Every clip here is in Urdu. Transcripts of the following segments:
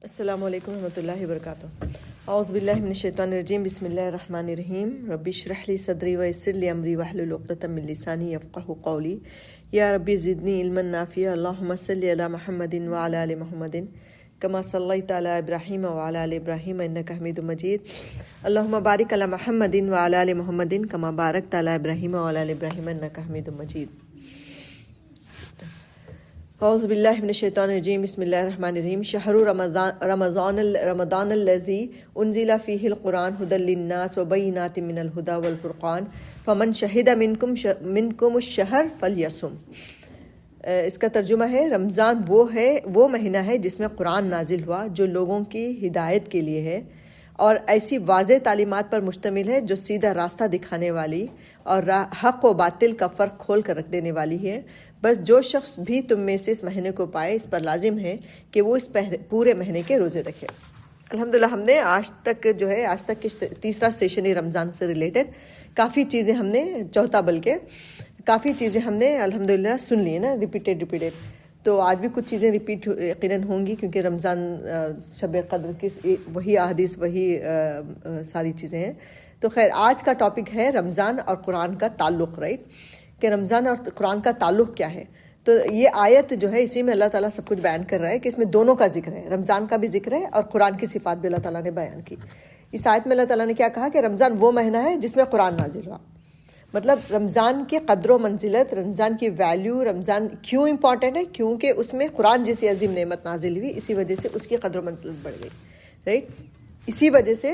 السلام علیکم ورحمۃ اللہ وبرکاتہ. اعوذ باللہ من الشیطان الرجیم. بسم اللہ الرحمن الرحیم. رب اشرح لی صدری ویسر لی امری واحلل عقدۃ من لسانی یفقہوا قولی. یا رب زدنی علما نافعا. اللہم صل علی محمد وعلی آل محمد کما صلیت علی ابراہیم وعلی آل ابراہیم انک حمید مجید. اللہم بارک علی محمد وعلی آل محمد کما بارکت علی ابراہیم وعلی آل ابراہیم انک حمید مجید. اعوذ باللہ من الشیطان الرجیم. بسم اللہ الرحمن الرحیم. شہر رمضان الذی انزل فیہ القرآن ھدی للناس وبینات من الھدی والفرقان فمن شہد منکم الشہر فلیصم. اس کا ترجمہ ہے رمضان وہ مہینہ ہے جس میں قرآن نازل ہوا جو لوگوں کی ہدایت کے لیے ہے اور ایسی واضح تعلیمات پر مشتمل ہے جو سیدھا راستہ دکھانے والی اور حق و باطل کا فرق کھول کر رکھ دینے والی ہے. بس جو شخص بھی تم میں سے اس مہینے کو پائے اس پر لازم ہے کہ وہ اس پورے مہینے کے روزے رکھے. الحمدللہ ہم نے آج تک کی تیسرا سیشن ہے رمضان سے ریلیٹڈ. کافی چیزیں ہم نے کافی چیزیں ہم نے الحمدللہ سن لی ہیں نا، ریپیٹیڈ. تو آج بھی کچھ چیزیں ریپیٹ یقیناً ہوں گی کیونکہ رمضان شب قدر کی وہی احادیث وہی ساری چیزیں ہیں. تو خیر آج کا ٹاپک ہے رمضان اور قرآن کا تعلق، رائٹ، کہ رمضان اور قرآن کا تعلق کیا ہے. تو یہ آیت جو ہے اسی میں اللہ تعالیٰ سب کچھ بیان کر رہا ہے کہ اس میں دونوں کا ذکر ہے، رمضان کا بھی ذکر ہے اور قرآن کی صفات بھی اللہ تعالیٰ نے بیان کی. اس آیت میں اللہ تعالیٰ نے کیا کہا کہ رمضان وہ مہینہ ہے جس میں قرآن نازل ہوا. مطلب رمضان کی قدر و منزلت، رمضان کی ویلیو، رمضان کیوں امپورٹنٹ ہے؟ کیونکہ اس میں قرآن جیسی عظیم نعمت نازل ہوئی، اسی وجہ سے اس کی قدر و منزلت بڑھ گئی، رائٹ. اسی وجہ سے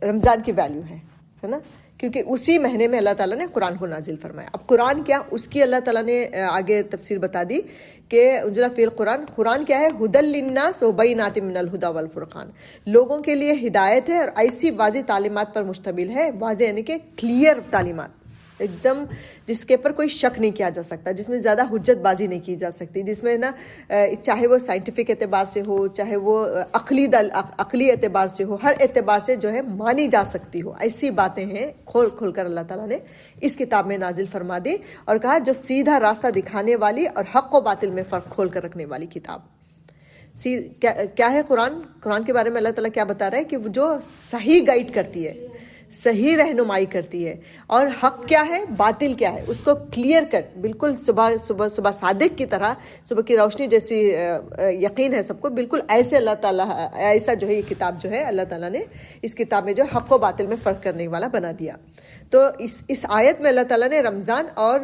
رمضان کی ویلیو ہے نا، کیونکہ اسی مہینے میں اللہ تعالیٰ نے قرآن کو نازل فرمایا. اب قرآن کیا، اس کی اللہ تعالیٰ نے آگے تفسیر بتا دی کہ انزل فی القرآن، قرآن کیا ہے؟ ھدی للناس وبینات من الھدی والفرقان، لوگوں کے لیے ہدایت ہے اور ایسی واضح تعلیمات پر مشتمل ہے. واضح یعنی کہ کلیئر تعلیمات، ایک دم جس کے پر کوئی شک نہیں کیا جا سکتا، جس میں زیادہ حجت بازی نہیں کی جا سکتی، جس میں نا چاہے وہ سائنٹیفک اعتبار سے ہو، چاہے وہ عقلی اعتبار سے ہو، ہر اعتبار سے جو ہے مانی جا سکتی ہو. ایسی باتیں ہیں کھول کر اللہ تعالیٰ نے اس کتاب میں نازل فرما دی اور کہا جو سیدھا راستہ دکھانے والی اور حق و باطل میں فرق کھول کر رکھنے والی کتاب. کیا ہے قرآن کے بارے میں اللہ تعالیٰ کیا بتا رہا ہے کہ جو صحیح گائیڈ کرتی ہے، صحیح رہنمائی کرتی ہے، اور حق کیا ہے، باطل کیا ہے، اس کو کلیئر کٹ بالکل صبح صادق کی طرح، صبح کی روشنی جیسی یقین ہے سب کو، بالکل ایسے اللہ تعالیٰ ایسا جو ہے یہ کتاب جو ہے اللہ تعالیٰ نے اس کتاب میں جو حق و باطل میں فرق کرنے والا بنا دیا. تو اس آیت میں اللہ تعالیٰ نے رمضان اور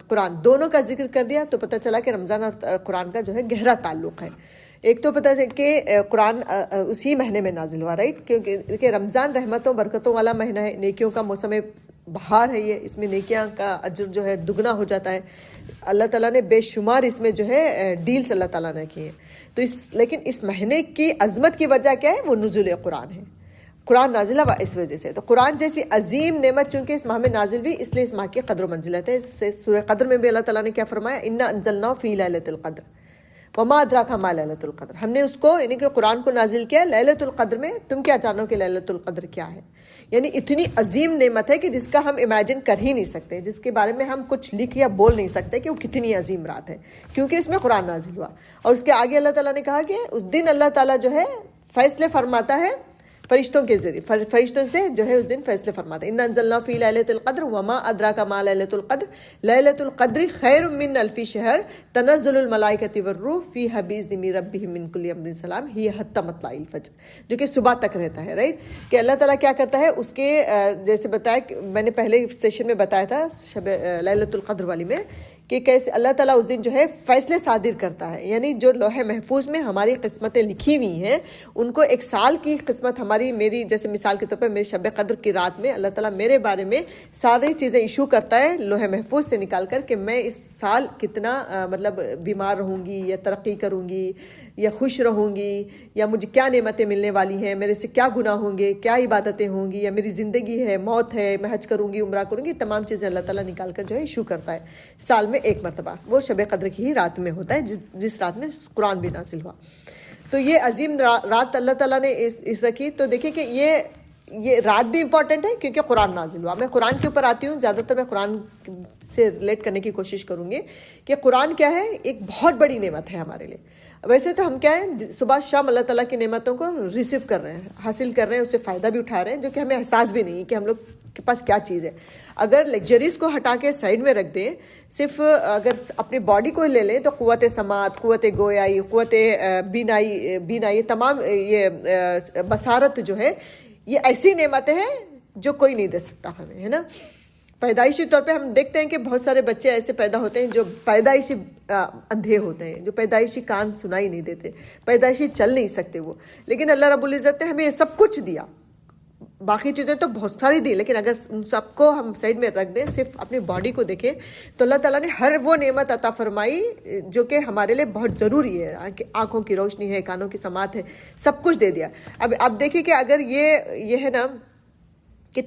قرآن دونوں کا ذکر کر دیا. تو پتہ چلا کہ رمضان اور قرآن کا جو ہے گہرا تعلق ہے. ایک تو پتہ ہے کہ قرآن اسی مہینے میں نازل ہوا، رائٹ، کیونکہ رمضان رحمتوں برکتوں والا مہینہ ہے، نیکیوں کا موسم بہار ہے. یہ اس میں نیکیاں کا اجر جو ہے دگنا ہو جاتا ہے. اللہ تعالیٰ نے بے شمار اس میں جو ہے ڈیلز اللہ تعالیٰ نے کی ہیں. تو لیکن اس مہینے کی عظمت کی وجہ کیا ہے؟ وہ نزول قرآن ہے. قرآن نازل ہوا اس وجہ سے. تو قرآن جیسی عظیم نعمت چونکہ اس ماہ میں نازل ہوئی، اس لیے اس ماہ کی قدر و منزلت ہے. سورہ قدر میں بھی اللہ تعالیٰ نے کیا فرمایا؟ انا انزلناہ فی لیلۃ القدر وما ادراک ما لیلۃ القدر. ہم نے اس کو یعنی کہ قرآن کو نازل کیا لیلۃ القدر میں. تم کیا جانو کہ لیلۃ القدر کیا ہے؟ یعنی اتنی عظیم نعمت ہے کہ جس کا ہم امیجن کر ہی نہیں سکتے، جس کے بارے میں ہم کچھ لکھ یا بول نہیں سکتے کہ وہ کتنی عظیم رات ہے، کیونکہ اس میں قرآن نازل ہوا. اور اس کے آگے اللہ تعالیٰ نے کہا کہ اس دن اللہ تعالیٰ جو ہے فیصلے فرماتا ہے فرشتوں کے ذریعے، فرشتوں سے جو ہے اس دن فیصلے فرماتا ہے. انا انزلنا فی لیلۃ القدر وما ادراک ما لیلۃ القدر لیلۃ القدر خیر من الف شہر تنزل الملائکۃ والروح فیہا باذن ربہم من کل امر سلام ہی حتی مطلع الفجر، جو کہ صبح تک رہتا ہے، رائٹ. کہ اللہ تعالیٰ کیا کرتا ہے اس کے جیسے بتایا، میں نے پہلے سیشن میں بتایا تھا شب لیلۃ القدر والی میں، کہ کیسے اللہ تعالیٰ اس دن جو ہے فیصلے صادر کرتا ہے. یعنی جو لوح محفوظ میں ہماری قسمتیں لکھی ہوئی ہیں ان کو ایک سال کی قسمت میری جیسے مثال کے طور پر میری شب قدر کی رات میں اللہ تعالیٰ میرے بارے میں ساری چیزیں ایشو کرتا ہے لوح محفوظ سے نکال کر کہ میں اس سال کتنا مطلب بیمار رہوں گی یا ترقی کروں گی یا خوش رہوں گی، یا مجھے کیا نعمتیں ملنے والی ہیں، میرے سے کیا گناہ ہوں گے، کیا عبادتیں ہوں گی، یا میری زندگی ہے، موت ہے، میں حج کروں گی، عمرہ کروں گی. تمام چیزیں اللہ تعالیٰ نکال کر جو ہے ایشو کرتا ہے سال میں ایک مرتبہ. وہ شب قدر کی ہی رات میں ہوتا ہے جس رات میں قرآن بھی نازل ہوا. تو یہ عظیم رات اللہ تعالیٰ نے اس رکھی. تو دیکھیں کہ یہ رات بھی امپورٹنٹ ہے کیونکہ قرآن نازل ہوا. میں قرآن کے اوپر آتی ہوں، زیادہ تر میں قرآن سے ریلیٹ کرنے کی کوشش کروں گی کہ قرآن کیا ہے. ایک بہت بڑی نعمت ہے ہمارے لیے. ویسے تو ہم کیا ہیں صبح شام اللہ تعالیٰ کی نعمتوں کو ریسیو کر رہے ہیں، حاصل کر رہے ہیں، اس سے فائدہ بھی اٹھا رہے ہیں، جو کہ ہمیں احساس بھی نہیں ہے کہ ہم لوگ کے پاس کیا چیز ہے. اگر لیکچریز کو ہٹا کے سائڈ میں رکھ دیں، صرف اگر اپنی باڈی کو لے لیں تو قوت سماعت، قوت گویائی، قوت بینائی، تمام یہ بصارت جو ہے، یہ ایسی نعمتیں ہیں جو کوئی نہیں دے سکتا ہمیں، ہے نا. پیدائشی طور پہ ہم دیکھتے ہیں کہ بہت سارے بچے ایسے پیدا ہوتے ہیں جو پیدائشی اندھے ہوتے ہیں، جو پیدائشی کان سنائی نہیں دیتے، پیدائشی چل نہیں سکتے وہ، لیکن اللہ رب العزت نے ہمیں یہ سب کچھ دیا. باقی چیزیں تو بہت ساری دی، لیکن اگر ان سب کو ہم سائڈ میں رکھ دیں، صرف اپنی باڈی کو دیکھیں تو اللہ تعالیٰ نے ہر وہ نعمت عطا فرمائی جو کہ ہمارے لیے بہت ضروری ہے. آنکھوں کی روشنی ہے، کانوں کی سماعت ہے، سب کچھ دے دیا. اب دیکھیں کہ اگر یہ ہے نا کہ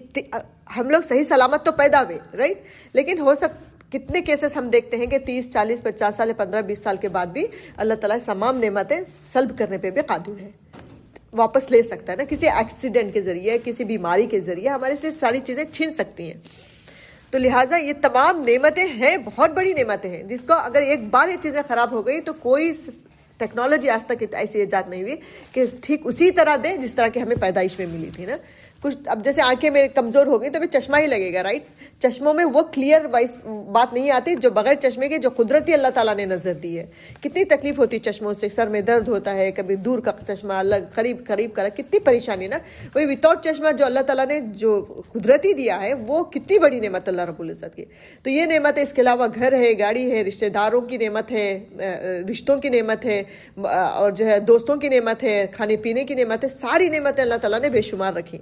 ہم لوگ صحیح سلامت تو پیدا ہوئے، رائٹ، لیکن کتنے کیسز ہم دیکھتے ہیں کہ 30 40 50 سال 15 20 سال کے بعد بھی اللہ تعالیٰ تمام نعمتیں سلب کرنے پہ بھی قادر ہے، واپس لے سکتا ہے نا. کسی ایکسیڈنٹ کے ذریعے، کسی بیماری کے ذریعے ہمارے سے ساری چیزیں چھین سکتی ہیں. تو لہٰذا یہ تمام نعمتیں ہیں، بہت بڑی نعمتیں ہیں، جس کو اگر ایک بار یہ چیزیں خراب ہو گئی تو کوئی ٹیکنالوجی آج تک ایسی ایجاد نہیں ہوئی کہ ٹھیک اسی طرح دے جس طرح کہ ہمیں پیدائش میں ملی تھی نا. کچھ اب جیسے آنکھیں میرے کمزور ہو گئی تو ہمیں چشمہ ہی لگے گا، رائٹ. چشموں میں وہ کلیئر بات نہیں آتی جو بغیر چشمے کے جو قدرتی اللہ تعالیٰ نے نظر دی ہے. کتنی تکلیف ہوتی چشموں سے، سر میں درد ہوتا ہے، کبھی دور کا چشمہ، اللہ قریب کا، کتنی پریشانی نا. وہی وداؤٹ چشمہ جو اللہ تعالیٰ نے جو قدرتی دیا ہے وہ کتنی بڑی نعمت اللہ رب العزت کی. تو یہ نعمت ہے، اس کے علاوہ گھر ہے، گاڑی ہے، رشتہ داروں کی نعمت ہے، رشتوں کی نعمت ہے، اور جو ہے دوستوں کی نعمت ہے، کھانے پینے کی نعمت ہے. ساری نعمتیں اللہ تعالیٰ نے بے شمار رکھی،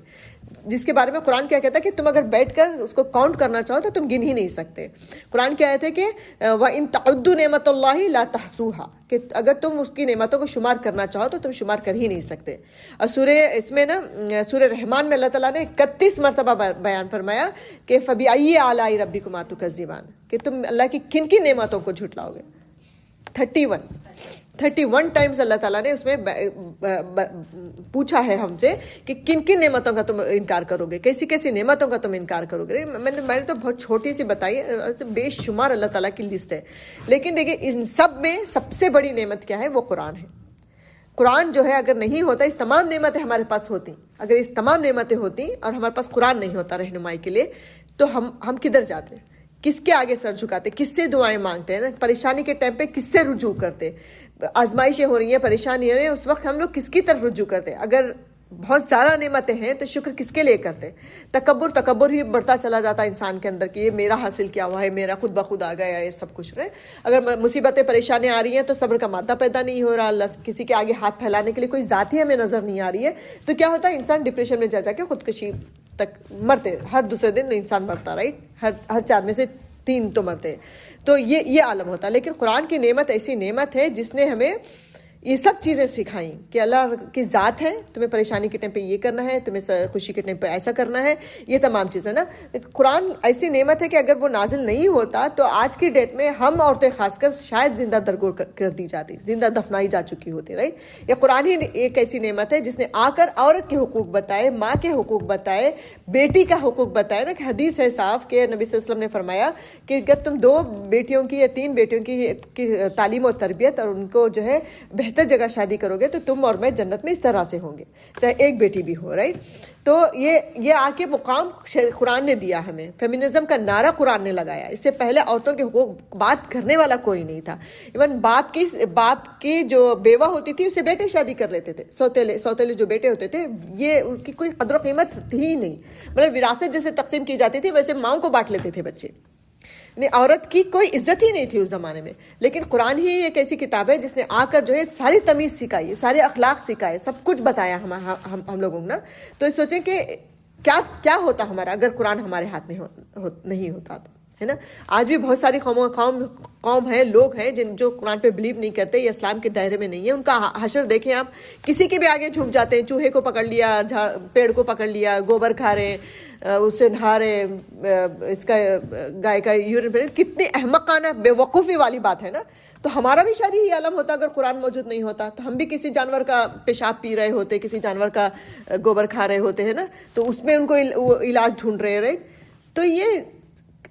جس کے بارے میں قرآن کیا کہتا ہے کہ تم اگر بیٹھ کر اس کو کاؤنٹ کرنا چاہو تو تم گن ہی نہیں سکتے. قرآن کیا آیت ہے کہ وَإِن تَعُدُّوا نِعْمَتَ اللَّهِ لَا تَحْصُوهَا، کہ اگر تم اس کی نعمتوں کو شمار کرنا چاہو تو تم شمار کر ہی نہیں سکتے. اور اس میں نا سورہ رحمان میں اللہ تعالیٰ نے 31 مرتبہ بیان فرمایا کہ فَبِأَيِّ آلَاءِ رَبِّكُمَا تُكَذِّبَانِ، کہ تم اللہ کی کن کن نعمتوں کو جھٹلاؤ گے. 31 ٹائمز اللہ تعالیٰ نے اس میں پوچھا ہے ہم سے کہ کن کن نعمتوں کا تم انکار کرو گے، کیسی کیسی نعمتوں کا تم انکار کرو گے. میں نے تو بہت چھوٹی سی بتائی ہے، بے شمار اللہ تعالیٰ کی لسٹ ہے. لیکن دیکھیں ان سب میں سب سے بڑی نعمت کیا ہے؟ وہ قرآن ہے. قرآن جو ہے اگر نہیں ہوتا، اس تمام نعمتیں ہمارے پاس ہوتی، اگر اس تمام نعمتیں ہوتی اور ہمارے پاس قرآن نہیں ہوتا رہنمائی کے لیے، تو ہم کدھر جاتے؟ کس کے آگے سر جھکاتے؟ کس سے دعائیں مانگتے ہیں نا؟ پریشانی کے ٹائم پہ کس سے رجوع کرتے؟ آزمائشیں ہو رہی ہیں، پریشانی ہو رہی ہے، اس وقت ہم لوگ کس کی طرف رجوع کرتے؟ اگر بہت زیادہ نعمتیں ہیں تو شکر کس کے لیے کرتے؟ تکبر ہی بڑھتا چلا جاتا انسان کے اندر کہ یہ میرا حاصل کیا ہوا ہے، میرا خود بخود آ گیا، یہ سب کچھ ہے. اگر مصیبتیں پریشانیاں آ رہی ہیں تو صبر کا مادہ پیدا نہیں ہو رہا، اللہ کسی کے آگے ہاتھ پھیلانے کے لیے کوئی ذات ہی ہمیں نظر نہیں آ رہی ہے، تو کیا ہوتا ہے؟ انسان ڈپریشن میں جا کے خودکشی تک مرتے. ہر دوسرے دن انسان مرتا، رائٹ، ہر 4 میں سے 3 تو مرتے ہیں. تو یہ عالم ہوتا ہے. لیکن قرآن کی نعمت ایسی نعمت ہے جس نے ہمیں یہ سب چیزیں سکھائیں کہ اللہ کی ذات ہے، تمہیں پریشانی کے ٹائم پہ یہ کرنا ہے، تمہیں خوشی کے ٹائم پہ ایسا کرنا ہے، یہ تمام چیزیں نا. قرآن ایسی نعمت ہے کہ اگر وہ نازل نہیں ہوتا تو آج کی ڈیٹ میں ہم عورتیں خاص کر شاید زندہ درگور کر دی جاتی، زندہ دفنائی جا چکی ہوتی، رائٹ. یہ قرآن ہی ایک ایسی نعمت ہے جس نے آ کر عورت کے حقوق بتائے، ماں کے حقوق بتائے، بیٹی کا حقوق بتائے نا. کہ حدیث ہے صاف کہ نبی صلی اللہ علیہ وسلم نے فرمایا کہ اگر تم 2 بیٹیوں کی یا 3 بیٹیوں کی تعلیم و تربیت اور ان کو جو ہے بہتر جگہ شادی کرو گے تو تم اور میں جنت میں اس طرح سے ہوں گے، چاہے ایک بیٹی بھی ہو، رائٹ. تو یہ آ کے مقام قرآن نے دیا ہمیں. فیمنزم کا نعرہ قرآن نے لگایا. اس سے پہلے عورتوں کے حقوق بات کرنے والا کوئی نہیں تھا. ایون باپ کی جو بیوہ ہوتی تھی اسے بیٹے شادی کر لیتے تھے، سوتیلے جو بیٹے ہوتے تھے، یہ ان کی کوئی قدر و قیمت تھی ہی نہیں. مطلب وراثت جیسے تقسیم کی جاتی تھی ویسے ماؤں کو بانٹ لیتے تھے بچے. عورت کی کوئی عزت ہی نہیں تھی اس زمانے میں. لیکن قرآن ہی ایک ایسی کتاب ہے جس نے آ کر جو ہے ساری تمیز سکھائی، سارے اخلاق سکھائے، سب کچھ بتایا ہم لوگوں کو نا. تو سوچیں کہ کیا ہوتا ہمارا اگر قرآن ہمارے ہاتھ میں نہیں ہوتا تو، ہے نا. آج بھی بہت ساری قوم ہیں، لوگ ہیں جو قرآن پہ بلیو نہیں کرتے، یہ اسلام کے دائرے میں نہیں ہے. ان کا حشر دیکھیں آپ، کسی کے بھی آگے جھک جاتے ہیں. چوہے کو پکڑ لیا، پیڑ کو پکڑ لیا، گوبر کھا رہے، اس سے نہا رہے، اس کا گائے کا یورین پہ. کتنی احمقانہ بے وقوفی والی بات ہے نا. تو ہمارا بھی شاید ہی عالم ہوتا اگر قرآن موجود نہیں ہوتا. تو ہم بھی کسی جانور کا پیشاب پی رہے ہوتے، کسی جانور کا گوبر کھا رہے ہوتے ہیں نا. تو اس میں ان کو علاج ڈھونڈ رہے. تو یہ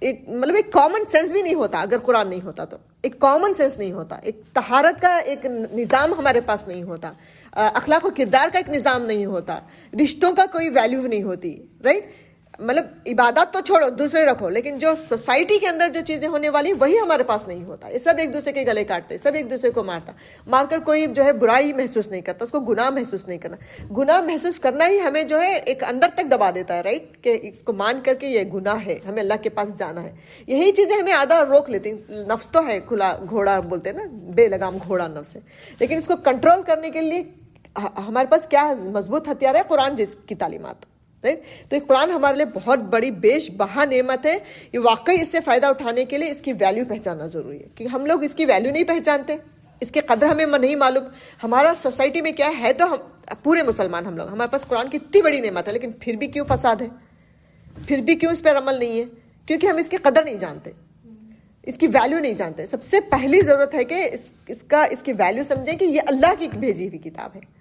مطلب ایک کامن سینس بھی نہیں ہوتا اگر قرآن نہیں ہوتا تو، ایک کامن سینس نہیں ہوتا، ایک طہارت کا ایک نظام ہمارے پاس نہیں ہوتا، اخلاق و کردار کا ایک نظام نہیں ہوتا، رشتوں کا کوئی ویلیو نہیں ہوتی، رائٹ؟ مطلب عبادات تو چھوڑو دوسرے رکھو، لیکن جو سوسائٹی کے اندر جو چیزیں ہونے والی وہی ہمارے پاس نہیں ہوتا. یہ سب ایک دوسرے کے گلے کاٹتے، سب ایک دوسرے کو مار کر کوئی جو ہے برائی محسوس نہیں کرتا، اس کو گناہ محسوس نہیں کرنا. گناہ محسوس کرنا ہی ہمیں جو ہے ایک اندر تک دبا دیتا ہے، رائٹ؟ کہ اس کو مان کر کے یہ گناہ ہے، ہمیں اللہ کے پاس جانا ہے. یہی چیزیں ہمیں آدھا روک لیتی ہیں. نفس تو ہے کھلا گھوڑا بولتے ہیں نا، بے لگام گھوڑا نفس ہے، لیکن اس کو کنٹرول کرنے کے لیے ہمارے پاس کیا مضبوط ہتھیار ہے؟ قرآن جس کی تعلیمات. تو یہ قرآن ہمارے لیے بہت بڑی بیش بہا نعمت ہے. یہ واقعی اس سے فائدہ اٹھانے کے لیے اس کی ویلیو پہچاننا ضروری ہے، کیونکہ ہم لوگ اس کی ویلیو نہیں پہچانتے، اس کی قدر ہمیں نہیں معلوم. ہمارا سوسائٹی میں کیا ہے، تو ہم پورے مسلمان ہم لوگ، ہمارے پاس قرآن کی اتنی بڑی نعمت ہے، لیکن پھر بھی کیوں فساد ہے، پھر بھی کیوں اس پر عمل نہیں ہے؟ کیونکہ ہم اس کی قدر نہیں جانتے، اس کی ویلیو نہیں جانتے. سب سے پہلی ضرورت ہے کہ اس کی ویلیو سمجھیں کہ یہ اللہ کی بھیجی ہوئی کتاب ہے،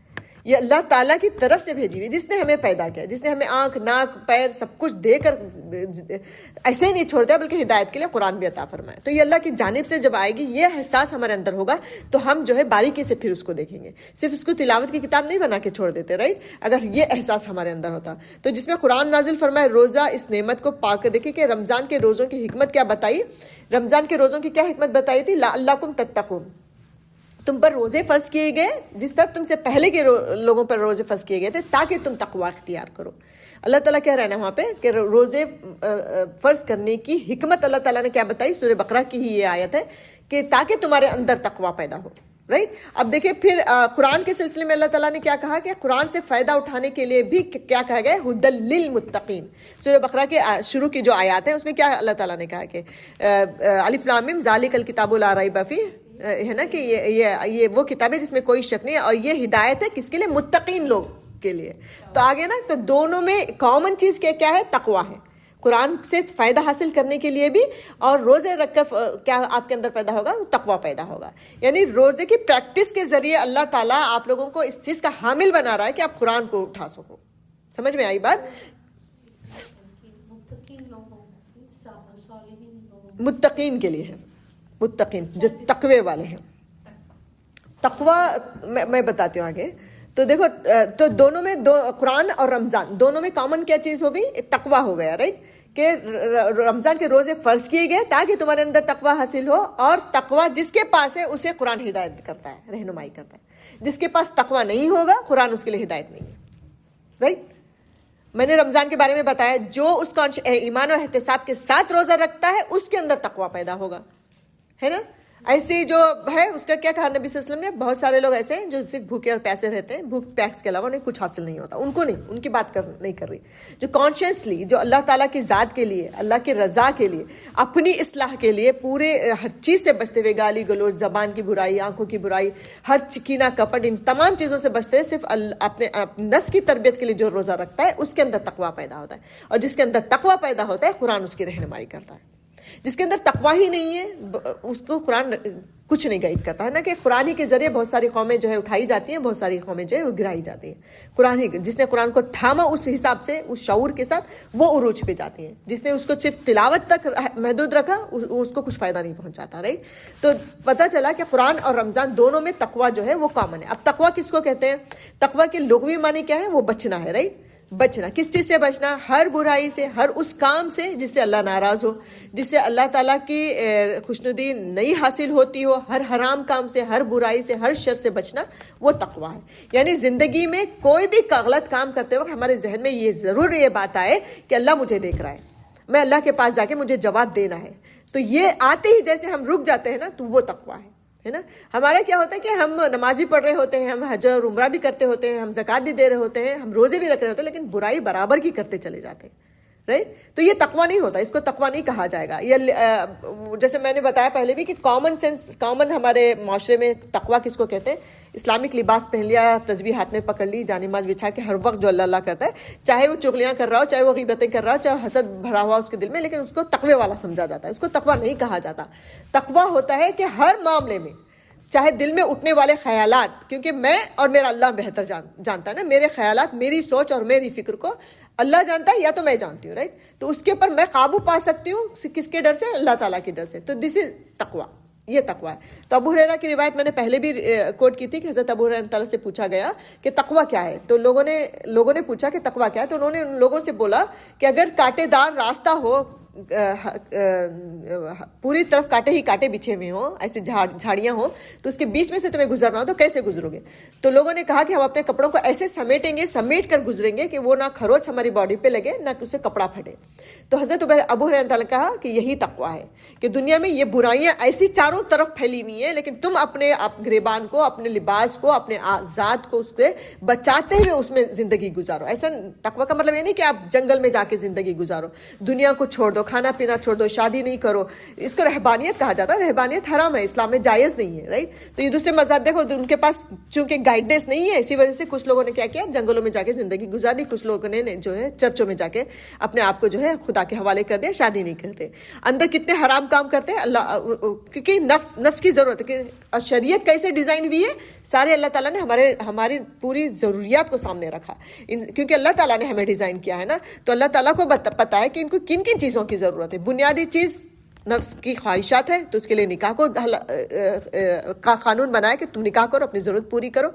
یہ اللہ تعالیٰ کی طرف سے بھیجی ہوئی، جس نے ہمیں پیدا کیا، جس نے ہمیں آنکھ ناک پیر سب کچھ دے کر ایسے ہی نہیں چھوڑ دیا، بلکہ ہدایت کے لیے قرآن بھی عطا فرمایا. تو یہ اللہ کی جانب سے جب آئے گی، یہ احساس ہمارے اندر ہوگا، تو ہم جو ہے باریکی سے پھر اس کو دیکھیں گے. صرف اس کو تلاوت کی کتاب نہیں بنا کے چھوڑ دیتے، رائٹ؟ اگر یہ احساس ہمارے اندر ہوتا تو جس میں قرآن نازل فرمائے روزہ، اس نعمت کو پا کر دیکھیں کہ رمضان کے روزوں کی حکمت کیا بتائی. رمضان کے روزوں کی کیا حکمت بتائی تھی؟ لعلکم تتقون، تم پر روزے فرض کیے گئے جس طرح تم سے پہلے کے لوگوں پر روزے فرض کیے گئے تھے، تاکہ تم تقوی اختیار کرو. اللہ تعالیٰ کہہ رہے ہیں نا وہاں پہ کہ روزے فرض کرنے کی حکمت اللہ تعالیٰ نے کیا بتائی. سورہ بقرہ کی ہی یہ آیت ہے کہ تاکہ تمہارے اندر تقوی پیدا ہو، رائٹ؟ اب دیکھیں پھر قرآن کے سلسلے میں اللہ تعالیٰ نے کیا کہا کہ قرآن سے فائدہ اٹھانے کے لیے بھی کیا کہا گیا؟ ھدی للمتقین. سورہ بقرہ کے شروع کی جو آیات ہیں اس میں کیا اللہ تعالیٰ نے کہا کہ الف لام میم ذالک الکتاب لا ریب فیہ، ہے نا، کہ یہ وہ کتاب ہے جس میں کوئی شک نہیں ہے، اور یہ ہدایت ہے کس کے لیے؟ متقین لوگ کے لیے. تو آگے نا، تو دونوں میں کامن چیز کیا ہے؟ تقوی ہے. قرآن سے فائدہ حاصل کرنے کے لیے بھی، اور روزے رکھ کر کیا آپ کے اندر پیدا ہوگا؟ تقوی پیدا ہوگا. یعنی روزے کی پریکٹس کے ذریعے اللہ تعالیٰ آپ لوگوں کو اس چیز کا حامل بنا رہا ہے کہ آپ قرآن کو اٹھا سکو. سمجھ میں آئی بات؟ متقین کے لیے ہے، متقین جو تقوی والے ہیں. تقوی میں بتاتی ہوں آگے. تو دیکھو، تو دونوں میں قرآن اور رمضان دونوں میں کامن کیا چیز ہو گئی؟ تقوی ہو گیا، رائٹ؟ کہ رمضان کے روزے فرض کیے گئے تاکہ تمہارے اندر تقوی حاصل ہو، اور تقوی جس کے پاس ہے اسے قرآن ہدایت کرتا ہے، رہنمائی کرتا ہے. جس کے پاس تقوی نہیں ہوگا قرآن اس کے لیے ہدایت نہیں ہے، رائٹ؟ میں نے رمضان کے بارے میں بتایا، جو اس کو ایمان اور احتساب کے ساتھ روزہ رکھتا ہے اس کے اندر تقوی پیدا ہوگا، ہے نا؟ ایسی جو ہے اس کا کیا کہا نبی صلی اللہ علیہ وسلم نے؟ بہت سارے لوگ ایسے ہیں جو صرف بھوکے اور پیاسے رہتے ہیں، بھوک پیاس کے علاوہ انہیں کچھ حاصل نہیں ہوتا. ان کو نہیں، ان کی بات نہیں کر رہی. جو کانشیسلی، جو اللہ تعالیٰ کی ذات کے لیے، اللہ کی رضا کے لیے، اپنی اصلاح کے لیے پورے ہر چیز سے بچتے ہوئے، گالی گلوچ، زبان کی برائی، آنکھوں کی برائی، ہر چکینہ کپٹ، ان تمام چیزوں سے بچتے ہیں، صرف اپنے نفس کی تربیت کے لیے جو روزہ رکھتا ہے اس کے اندر تقوی پیدا ہوتا ہے. اور جس کے اندر تقوی پیدا ہوتا ہے قرآن اس کی رہنمائی کرتا ہے. جس کے اندر تقوی ہی نہیں ہے اس کو قرآن کچھ نہیں گائیڈ کرتا ہے. نا کہ قرآن ہی کے ذریعے بہت ساری قومیں جو ہے اٹھائی جاتی ہیں، بہت ساری قومیں جو ہے وہ گرائی جاتی ہیں. قرآن ہی جس نے قرآن کو تھاما اس حساب سے، اس شعور کے ساتھ، وہ عروج پہ جاتی ہیں. جس نے اس کو صرف تلاوت تک محدود رکھا اس کو کچھ فائدہ نہیں پہنچاتا، رائٹ؟ تو پتہ چلا کہ قرآن اور رمضان دونوں میں تقوی جو ہے وہ کامن ہے. اب تقوی کس کو کہتے ہیں؟ تقوی کے لغوی معنی کیا ہے؟ وہ بچنا ہے، رائٹ؟ بچنا کس چیز سے بچنا؟ ہر برائی سے، ہر اس کام سے جس سے اللہ ناراض ہو، جس سے اللہ تعالیٰ کی خوشنودی نہیں حاصل ہوتی ہو، ہر حرام کام سے، ہر برائی سے، ہر شر سے بچنا، وہ تقوی ہے. یعنی زندگی میں کوئی بھی غلط کام کرتے وقت ہمارے ذہن میں یہ ضرور یہ بات آئے کہ اللہ مجھے دیکھ رہا ہے، میں اللہ کے پاس جا کے مجھے جواب دینا ہے. تو یہ آتے ہی جیسے ہم رک جاتے ہیں نا، تو وہ تقوی ہے نا. ہمارا کیا ہوتا ہے کہ ہم نماز بھی پڑھ رہے ہوتے ہیں، ہم حج اور عمرہ بھی کرتے ہوتے ہیں، ہم زکوٰۃ بھی دے رہے ہوتے ہیں، ہم روزے بھی رکھ رہے ہوتے ہیں، لیکن برائی برابر کی کرتے چلے جاتے ہیں، رائٹ؟ تو یہ تقوی نہیں ہوتا، اس کو تقوی نہیں کہا جائے گا. یہ جیسے میں نے بتایا پہلے بھی کہ کامن سینس، کامن ہمارے معاشرے میں تقوی کس کو کہتے ہیں؟ اسلامک لباس پہن لیا، تسبیح ہاتھ میں پکڑ لی، جانماز بچھا کے ہر وقت جو اللہ اللہ کرتا ہے، چاہے وہ چغلیاں کر رہا ہو، چاہے وہ غیبتیں کر رہا ہو، چاہے حسد بھرا ہوا اس کے دل میں، لیکن اس کو تقوی والا سمجھا جاتا ہے. اس کو تقوی نہیں کہا جاتا. تقوی ہوتا ہے کہ ہر معاملے میں، چاہے دل میں اٹھنے والے خیالات، کیونکہ میں اور میرا اللہ بہتر جانتا ہے نا، میرے خیالات، میری سوچ اور میری فکر کو اللہ جانتا ہے یا تو میں جانتی ہوں، رائٹ؟ تو اس کے اوپر میں قابو پا سکتی ہوں کس کے ڈر سے؟ اللہ تعالیٰ کے ڈر سے. تو دس از تقوی، یہ تقوی ہے. تو ابو ہریرہ کی روایت میں نے پہلے بھی کوٹ کی تھی کہ حضرت ابو ہریرہ تعالیٰ سے پوچھا گیا کہ تقوی کیا ہے. تو لوگوں نے پوچھا کہ تقوی کیا ہے. تو انہوں نے ان لوگوں سے بولا کہ اگر کانٹے دار راستہ ہو، پوری طرف کانٹے ہی کانٹے بچھے ہوئے ہوں، ایسے جھاڑیاں ہوں، تو اس کے بیچ میں سے تمہیں گزرنا ہو تو کیسے گزرو گے؟ تو لوگوں نے کہا کہ ہم اپنے کپڑوں کو ایسے سمیٹ کر گزریں گے کہ وہ نہ خروچ ہماری باڈی پہ لگے نہ اسے کپڑا پھٹے. تو حضرت ابو ہریرہ نے کہا کہ یہی تقوی ہے کہ دنیا میں یہ برائیاں ایسی چاروں طرف پھیلی ہوئی ہیں، لیکن تم اپنے گریبان کو، اپنے لباس کو، اپنے ذات کو اس سے بچاتے ہوئے اس میں زندگی گزارو. ایسا تقوی کا مطلب یہ نہیں کہ آپ جنگل میں جا کے زندگی گزارو، دنیا کو چھوڑ دو، کھانا پینا چھوڑ دو، شادی نہیں کرو. اس کو رہبانیت کہا جاتا ہے. رہبانیت حرام ہے، اسلام میں جائز نہیں ہے، رائٹ؟ تو یہ دوسرے مذہب دیکھو، ان کے پاس چونکہ گائیڈنس نہیں ہے، اسی وجہ سے کچھ لوگوں نے کیا کیا، جنگلوں میں جا کے زندگی گزاری. کچھ لوگوں نے جو ہے چرچوں میں جا کے اپنے آپ کو جو ہے خدا کے حوالے کر دیا، شادی نہیں کرتے. اندر کتنے حرام کام کرتے ہیں اللہ، کیونکہ نفس کی ضرورت ہے. کہ شریعت کیسے ڈیزائن ہوئی ہے؟ سارے اللہ تعالیٰ نے ہماری پوری ضروریات کو سامنے رکھا، کیونکہ اللہ تعالیٰ نے ہمیں ڈیزائن کیا ہے نا. تو اللہ تعالیٰ کو پتا ہے کہ ان کو کن کن چیزوں کی ضرورت ہے. بنیادی چیز نفس کی خواہشات ہے، تو اس کے لیے نکاح کو قانون بنایا کہ تم نکاح کرو، اپنی ضرورت پوری کرو.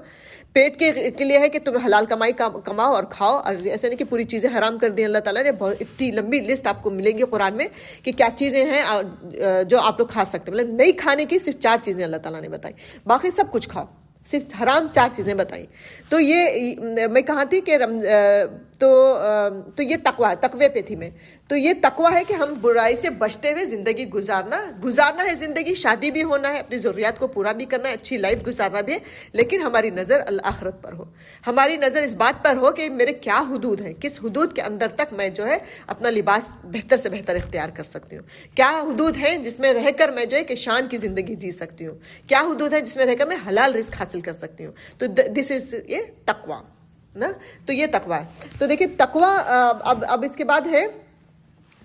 پیٹ کے لیے ہے کہ تم حلال کمائی کماؤ اور کھاؤ. اور ایسے نہیں کہ پوری چیزیں حرام کر دی اللہ تعالیٰ نے. بہت اتنی لمبی لسٹ آپ کو ملے گی قرآن میں کہ کیا چیزیں ہیں جو آپ لوگ کھا سکتے ہیں. مطلب نہیں کھانے کی صرف 4 چیزیں اللہ تعالیٰ نے بتائی، باقی سب کچھ کھاؤ، صرف حرام 4 چیزیں بتائیں. تو یہ میں کہا تھی کہ تو یہ تقوی پہ تھی میں. تو یہ تقوی ہے کہ ہم برائی سے بچتے ہوئے زندگی گزارنا ہے. زندگی شادی بھی ہونا ہے، اپنی ضروریات کو پورا بھی کرنا ہے، اچھی لائف گزارنا بھی ہے، لیکن ہماری نظر آخرت پر ہو. ہماری نظر اس بات پر ہو کہ میرے کیا حدود ہیں، کس حدود کے اندر تک میں جو ہے اپنا لباس بہتر سے بہتر اختیار کر سکتی ہوں. کیا حدود ہیں جس میں رہ کر میں جو ہے کہ شان کی زندگی جی سکتی ہوں. کیا حدود ہیں جس میں رہ کر میں حلال رزق حاصل کر سکتی ہوں. تو دس از یہ تقوی نا. تو یہ تقوی ہے. تو دیکھیں تقوی اب اس کے بعد ہے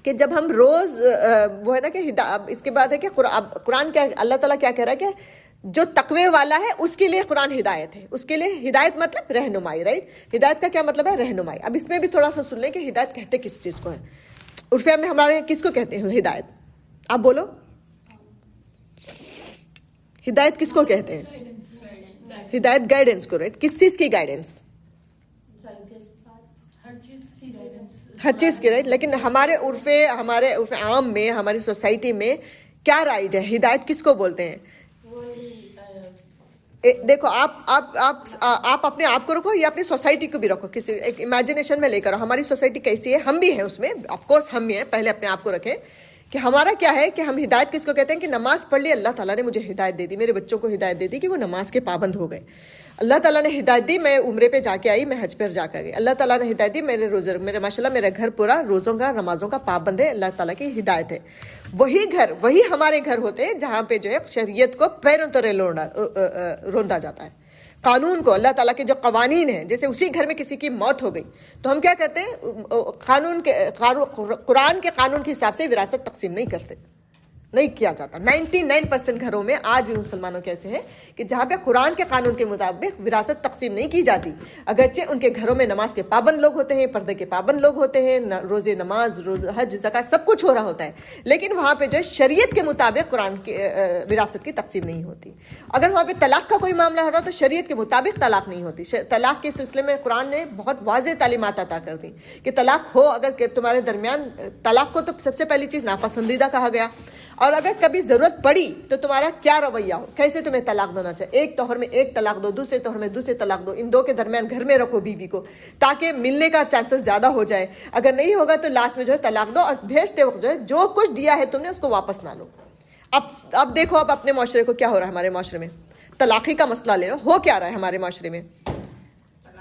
کہ جب ہم روز وہ ہے نا کہ اس کے بعد ہے کہ قرآن کیا اللہ تعالیٰ کیا کہہ رہا ہے کہ جو تقوی والا ہے اس کے لیے قرآن ہدایت ہے. اس کے لیے ہدایت مطلب رہنمائی، رائٹ؟ ہدایت کا کیا مطلب ہے؟ رہنمائی. اب اس میں بھی تھوڑا سا سن لیں کہ ہدایت کہتے کس چیز کو ہے. عرفیہ میں ہمارے کس کو کہتے ہیں ہدایت؟ آپ بولو، ہدایت کس کو کہتے ہیں؟ ہدایت گائیڈنس کو، رائٹ؟ کس چیز کی گائیڈنس؟ ہر چیز کی، رائٹ؟ لیکن ہمارے عرف عام میں، ہماری سوسائٹی میں کیا رائج ہے؟ ہدایت کس کو بولتے ہیں؟ دیکھو آپ اپنے آپ کو رکھو یا اپنی سوسائٹی کو بھی رکھو، کسی ایک امیجنیشن میں لے کر. ہماری سوسائٹی کیسی ہے؟ ہم بھی ہیں اس میں، آف کورس ہم بھی ہیں. پہلے اپنے آپ کو رکھیں کہ ہمارا کیا ہے کہ ہم ہدایت کس کو کہتے ہیں؟ کہ نماز پڑھ لی، اللہ تعالیٰ نے مجھے ہدایت دے دی، میرے بچوں کو ہدایت دے دی کہ وہ نماز کے پابند ہو گئے. اللہ تعالیٰ نے ہدایت دی، میں عمرے پہ جا کے آئی، میں حج پر جا کر گئی. اللہ تعالیٰ نے ہدایت دی، میرے ماشاء اللہ میرا گھر پورا روزوں کا نمازوں کا پابند ہے. اللہ تعالیٰ کی ہدایت ہے. وہی ہمارے گھر ہوتے ہیں جہاں پہ جو ہے شریعت کو پیروں تلے روندا جاتا ہے. قانون کو، اللہ تعالیٰ کے جو قوانین ہیں، جیسے اسی گھر میں کسی کی موت ہو گئی تو ہم کیا کرتے ہیں؟ قرآن کے قانون کے حساب سے وراثت تقسیم نہیں کرتے، نہیں کیا جاتا. 99% گھروں میں آج بھی مسلمانوں کے ایسے ہیں کہ جہاں پہ قرآن کے قانون کے مطابق وراثت تقسیم نہیں کی جاتی. اگرچہ ان کے گھروں میں نماز کے پابند لوگ ہوتے ہیں، پردے کے پابند لوگ ہوتے ہیں، روزے نماز، حج، زکات سب کچھ ہو رہا ہوتا ہے، لیکن وہاں پہ جو شریعت کے مطابق قرآن کی وراثت کی تقسیم نہیں ہوتی. اگر وہاں پہ طلاق کا کوئی معاملہ ہو رہا تو شریعت کے مطابق طلاق نہیں ہوتی. طلاق کے سلسلے میں قرآن نے بہت واضح تعلیمات عطا کر دی کہ طلاق ہو، اگر تمہارے درمیان طلاق کو تو سب سے پہلی چیز ناپسندیدہ کہا گیا، اور اگر کبھی ضرورت پڑی تو تمہارا کیا رویہ ہو، کیسے تمہیں طلاق دینا چاہیے. ایک توہر میں ایک طلاق دو، دوسرے توہر میں دوسرے طلاق دو. ان دو کے درمیان گھر میں رکھو بیوی کو تاکہ ملنے کا چانسز زیادہ ہو جائے. اگر نہیں ہوگا تو لاسٹ میں جو ہے طلاق دو، اور بھیجتے وقت جو ہے جو کچھ دیا ہے تم نے اس کو واپس نہ لو. اب دیکھو اب اپنے معاشرے کو کیا ہو رہا ہے. ہمارے معاشرے میں طلاقی کا مسئلہ لے لو، ہو کیا رہا ہے ہمارے معاشرے میں؟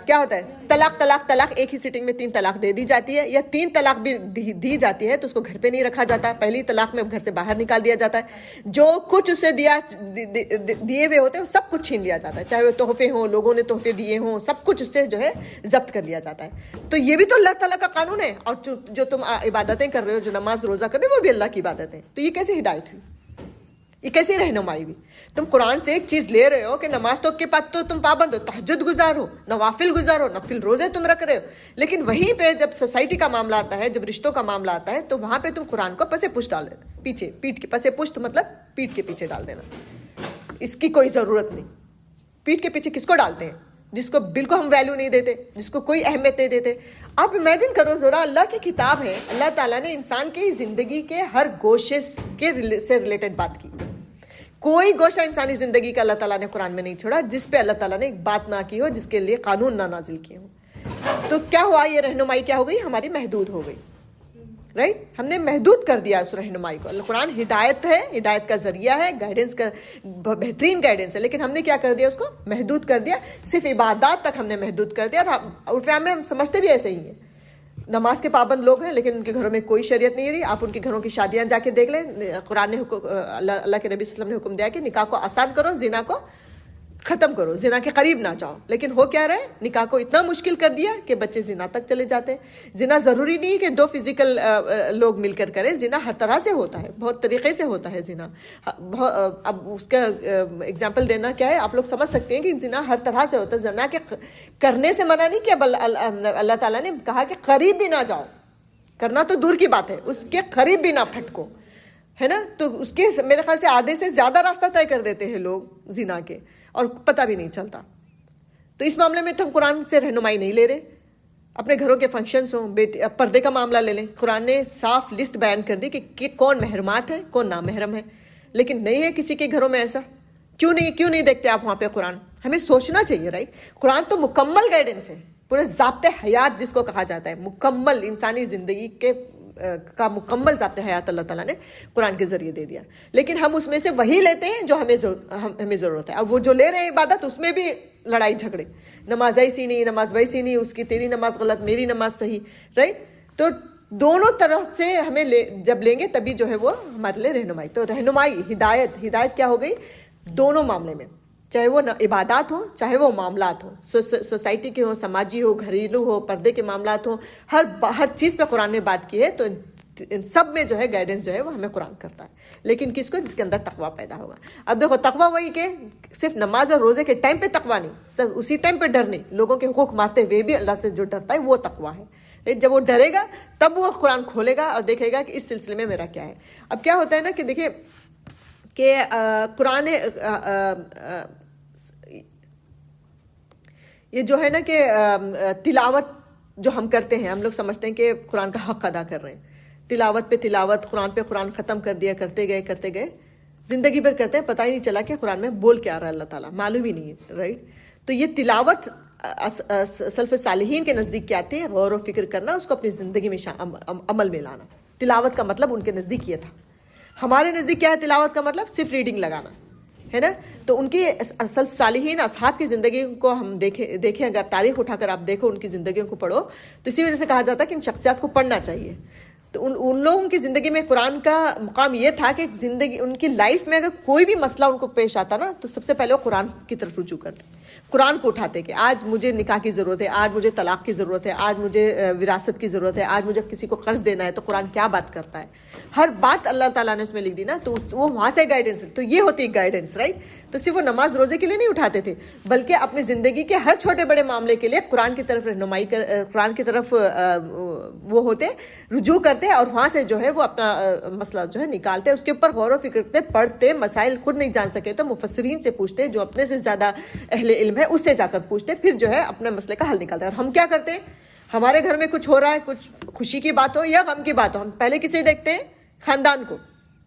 کیا ہوتا ہے؟ طلاق ایک ہی سیٹنگ میں 3 طلاق دے دی جاتی ہے، یا 3 طلاق بھی دی جاتی ہے تو اس کو گھر پہ نہیں رکھا جاتا. پہلی طلاق میں گھر سے باہر نکال دیا جاتا ہے. جو کچھ اسے دیے ہوئے ہوتے ہیں سب کچھ چھین لیا جاتا ہے، چاہے وہ تحفے ہوں، لوگوں نے تحفے دیے ہوں، سب کچھ اس سے جو ہے ضبط کر لیا جاتا ہے. تو یہ بھی تو اللہ تعالیٰ کا قانون ہے. اور جو تم عبادتیں کر رہے ہو، جو نماز روزہ کر رہے ہو، وہ بھی اللہ کی عبادت ہے. تو یہ کیسے ہدایت ہوئی؟ یہ کیسی رہنمائی بھی؟ تم قرآن سے ایک چیز لے رہے ہو کہ نماز تو کے بعد تو تم پابند ہو، تہجد گزارو، نوافل گزارو، نفل روزے تم رکھ رہے ہو، لیکن وہیں پہ جب سوسائٹی کا معاملہ آتا ہے، جب رشتوں کا معاملہ آتا ہے، تو وہاں پہ تم قرآن کو پسے پشت ڈال دینا، پیچھے پیٹ کے پسے پشت مطلب پیٹ کے پیچھے ڈال دینا، اس کی کوئی ضرورت نہیں۔ پیٹ کے پیچھے کس کو ڈالتے ہیں؟ جس کو بالکل ہم ویلیو نہیں دیتے، جس کو کوئی اہمیت نہیں دیتے۔ آپ امیجن کرو ذرا، اللہ کی کتاب ہے، اللہ تعالیٰ نے انسان کی زندگی کے ہر گوشے سے ریلیٹڈ بات کی، کوئی گوشہ انسانی زندگی کا اللہ تعالیٰ نے قرآن میں نہیں چھوڑا جس پہ اللہ تعالیٰ نے ایک بات نہ کی ہو، جس کے لیے قانون نہ نازل کیے ہوں۔ تو کیا ہوا؟ یہ رہنمائی کیا ہو گئی؟ ہماری محدود ہو گئی، رائٹ؟ ہم نے محدود کر دیا اس رہنمائی کو۔ اللہ قرآن ہدایت ہے، ہدایت کا ذریعہ ہے، گائیڈنس کا بہترین گائیڈنس ہے، لیکن ہم نے کیا کر دیا؟ اس کو محدود کر دیا، صرف عبادات تک ہم نے محدود کر دیا۔ اور ہم سمجھتے بھی ایسے ہی ہیں، نماز کے پابند لوگ ہیں لیکن ان کے گھروں میں کوئی شریعت نہیں رہی۔ آپ ان کے گھروں کی شادیاں جا کے دیکھ لیں، قرآن نے اللہ کے نبی صلی اللہ علیہ وسلم نے حکم دیا کہ نکاح کو آسان کرو، زنا کو ختم کرو، زنا کے قریب نہ جاؤ، لیکن ہو کیا رہے؟ نکاح کو اتنا مشکل کر دیا کہ بچے زنا تک چلے جاتے ہیں۔ زنا ضروری نہیں کہ دو فزیکل لوگ مل کر کریں، زنا ہر طرح سے ہوتا ہے، بہت طریقے سے ہوتا ہے زنا۔ اب اس کا اگزامپل دینا کیا ہے، آپ لوگ سمجھ سکتے ہیں کہ زنا ہر طرح سے ہوتا ہے۔ زنا کے کرنے سے منع نہیں کیا، اللہ تعالیٰ نے کہا کہ قریب بھی نہ جاؤ، کرنا تو دور کی بات ہے، اس کے قریب بھی نہ پھٹکو، ہے نا؟ تو اس کے میرے خیال سے آدھے سے زیادہ راستہ طے کر دیتے ہیں لوگ زنا کے، اور پتہ بھی نہیں چلتا۔ تو اس معاملے میں تو ہم قرآن سے رہنمائی نہیں لے رہے۔ اپنے گھروں کے فنکشنز ہوں، پردے کا معاملہ لے لیں، قرآن نے صاف لسٹ بیان کر دی کہ کون محرمات ہے، کون نامحرم ہے، لیکن نہیں ہے کسی کے گھروں میں ایسا۔ کیوں نہیں دیکھتے آپ وہاں پہ قرآن؟ ہمیں سوچنا چاہیے، رائٹ؟ قرآن تو مکمل گائیڈنس ہے، پورے ضابطۂ حیات جس کو کہا جاتا ہے، مکمل انسانی زندگی کا مکمل ضابطۂ حیات اللہ تعالیٰ نے قرآن کے ذریعے دے دیا، لیکن ہم اس میں سے وہی لیتے ہیں جو ہمیں ضرورت ہے، اور وہ جو لے رہے ہیں عبادت، اس میں بھی لڑائی جھگڑے، نماز ایسی نہیں، نماز ویسی نہیں، اس کی تیری نماز غلط، میری نماز صحیح، رائٹ؟ تو دونوں طرف سے ہمیں جب لیں گے تبھی جو ہے وہ ہمارے لیے رہنمائی۔ تو رہنمائی، ہدایت کیا ہو گئی؟ دونوں معاملے میں، چاہے وہ عبادات ہوں، چاہے وہ معاملات ہوں، سوسائٹی کے ہوں، سماجی ہو، گھریلو ہو، پردے کے معاملات ہوں، ہر چیز پہ قرآن نے بات کی ہے۔ تو ان سب میں جو ہے گائیڈنس جو ہے وہ ہمیں قرآن کرتا ہے، لیکن کس کو؟ جس کے اندر تقویٰ پیدا ہوگا۔ اب دیکھو، تقویٰ وہی کہ صرف نماز اور روزے کے ٹائم پہ تقویٰ نہیں، صرف اسی ٹائم پہ ڈر نہیں، لوگوں کے حقوق مارتے ہوئے بھی اللہ سے جو ڈرتا ہے وہ تقویٰ ہے۔ جب وہ ڈرے گا تب وہ قرآن کھولے گا اور دیکھے گا کہ اس سلسلے میں میرا کیا ہے۔ اب کیا ہوتا ہے نا کہ دیکھیے کہ قرآن یہ جو ہے نا کہ تلاوت جو ہم کرتے ہیں، ہم لوگ سمجھتے ہیں کہ قرآن کا حق ادا کر رہے ہیں، تلاوت پہ تلاوت، قرآن پہ قرآن ختم کر دیا، کرتے گئے زندگی بھر کرتے ہیں، پتہ ہی نہیں چلا کہ قرآن میں بول کیا رہا ہے، اللہ تعالیٰ معلوم ہی نہیں ہے، رائٹ؟ تو یہ تلاوت سلف صالحین کے نزدیک کیا تھے؟ غور و فکر کرنا، اس کو اپنی زندگی میں عمل میں لانا۔ تلاوت کا مطلب ان کے نزدیک یہ تھا۔ ہمارے نزدیک کیا ہے تلاوت کا مطلب؟ صرف ریڈنگ لگانا ہے نا۔ تو ان کے سلف صالحین اصحاب کی زندگی کو ہم دیکھیں، اگر تاریخ اٹھا کر آپ دیکھو، ان کی زندگیوں کو پڑھو، تو اسی وجہ سے کہا جاتا ہے کہ ان شخصیات کو پڑھنا چاہیے۔ تو ان لوگوں کی زندگی میں قرآن کا مقام یہ تھا کہ زندگی ان کی لائف میں اگر کوئی بھی مسئلہ ان کو پیش آتا نا، تو سب سے پہلے وہ قرآن کی طرف رجوع کرتے، قرآن کو اٹھاتے کہ آج مجھے نکاح کی ضرورت ہے، آج مجھے طلاق کی ضرورت ہے، آج مجھے وراثت کی ضرورت ہے، آج مجھے کسی کو قرض دینا ہے، تو قرآن کیا بات کرتا ہے؟ ہر بات اللہ تعالیٰ نے اس میں لکھ دی نا، تو وہ وہاں سے گائیڈنس، تو یہ ہوتی گائیڈنس، رائٹ؟ تو صرف وہ نماز روزے کے لیے نہیں اٹھاتے تھے، بلکہ اپنی زندگی کے ہر چھوٹے بڑے معاملے کے لیے قرآن کی طرف رہنمائی قرآن کی طرف وہ ہوتے، رجوع کرتے، اور وہاں سے جو ہے وہ اپنا مسئلہ جو ہے نکالتے، اس کے اوپر غور و فکر کرتے، پڑھتے، مسائل خود نہیں جان سکے تو مفسرین سے پوچھتے، جو اپنے سے زیادہ اہل علم ہے اس سے جا کر پوچھتے، پھر جو ہے اپنے مسئلے کا حل نکالتے۔ اور ہم کیا کرتے ہیں؟ ہمارے گھر میں کچھ ہو رہا ہے، کچھ خوشی کی بات ہو یا غم کی بات ہو، ہم پہلے کسے دیکھتے ہیں؟ خاندان کو،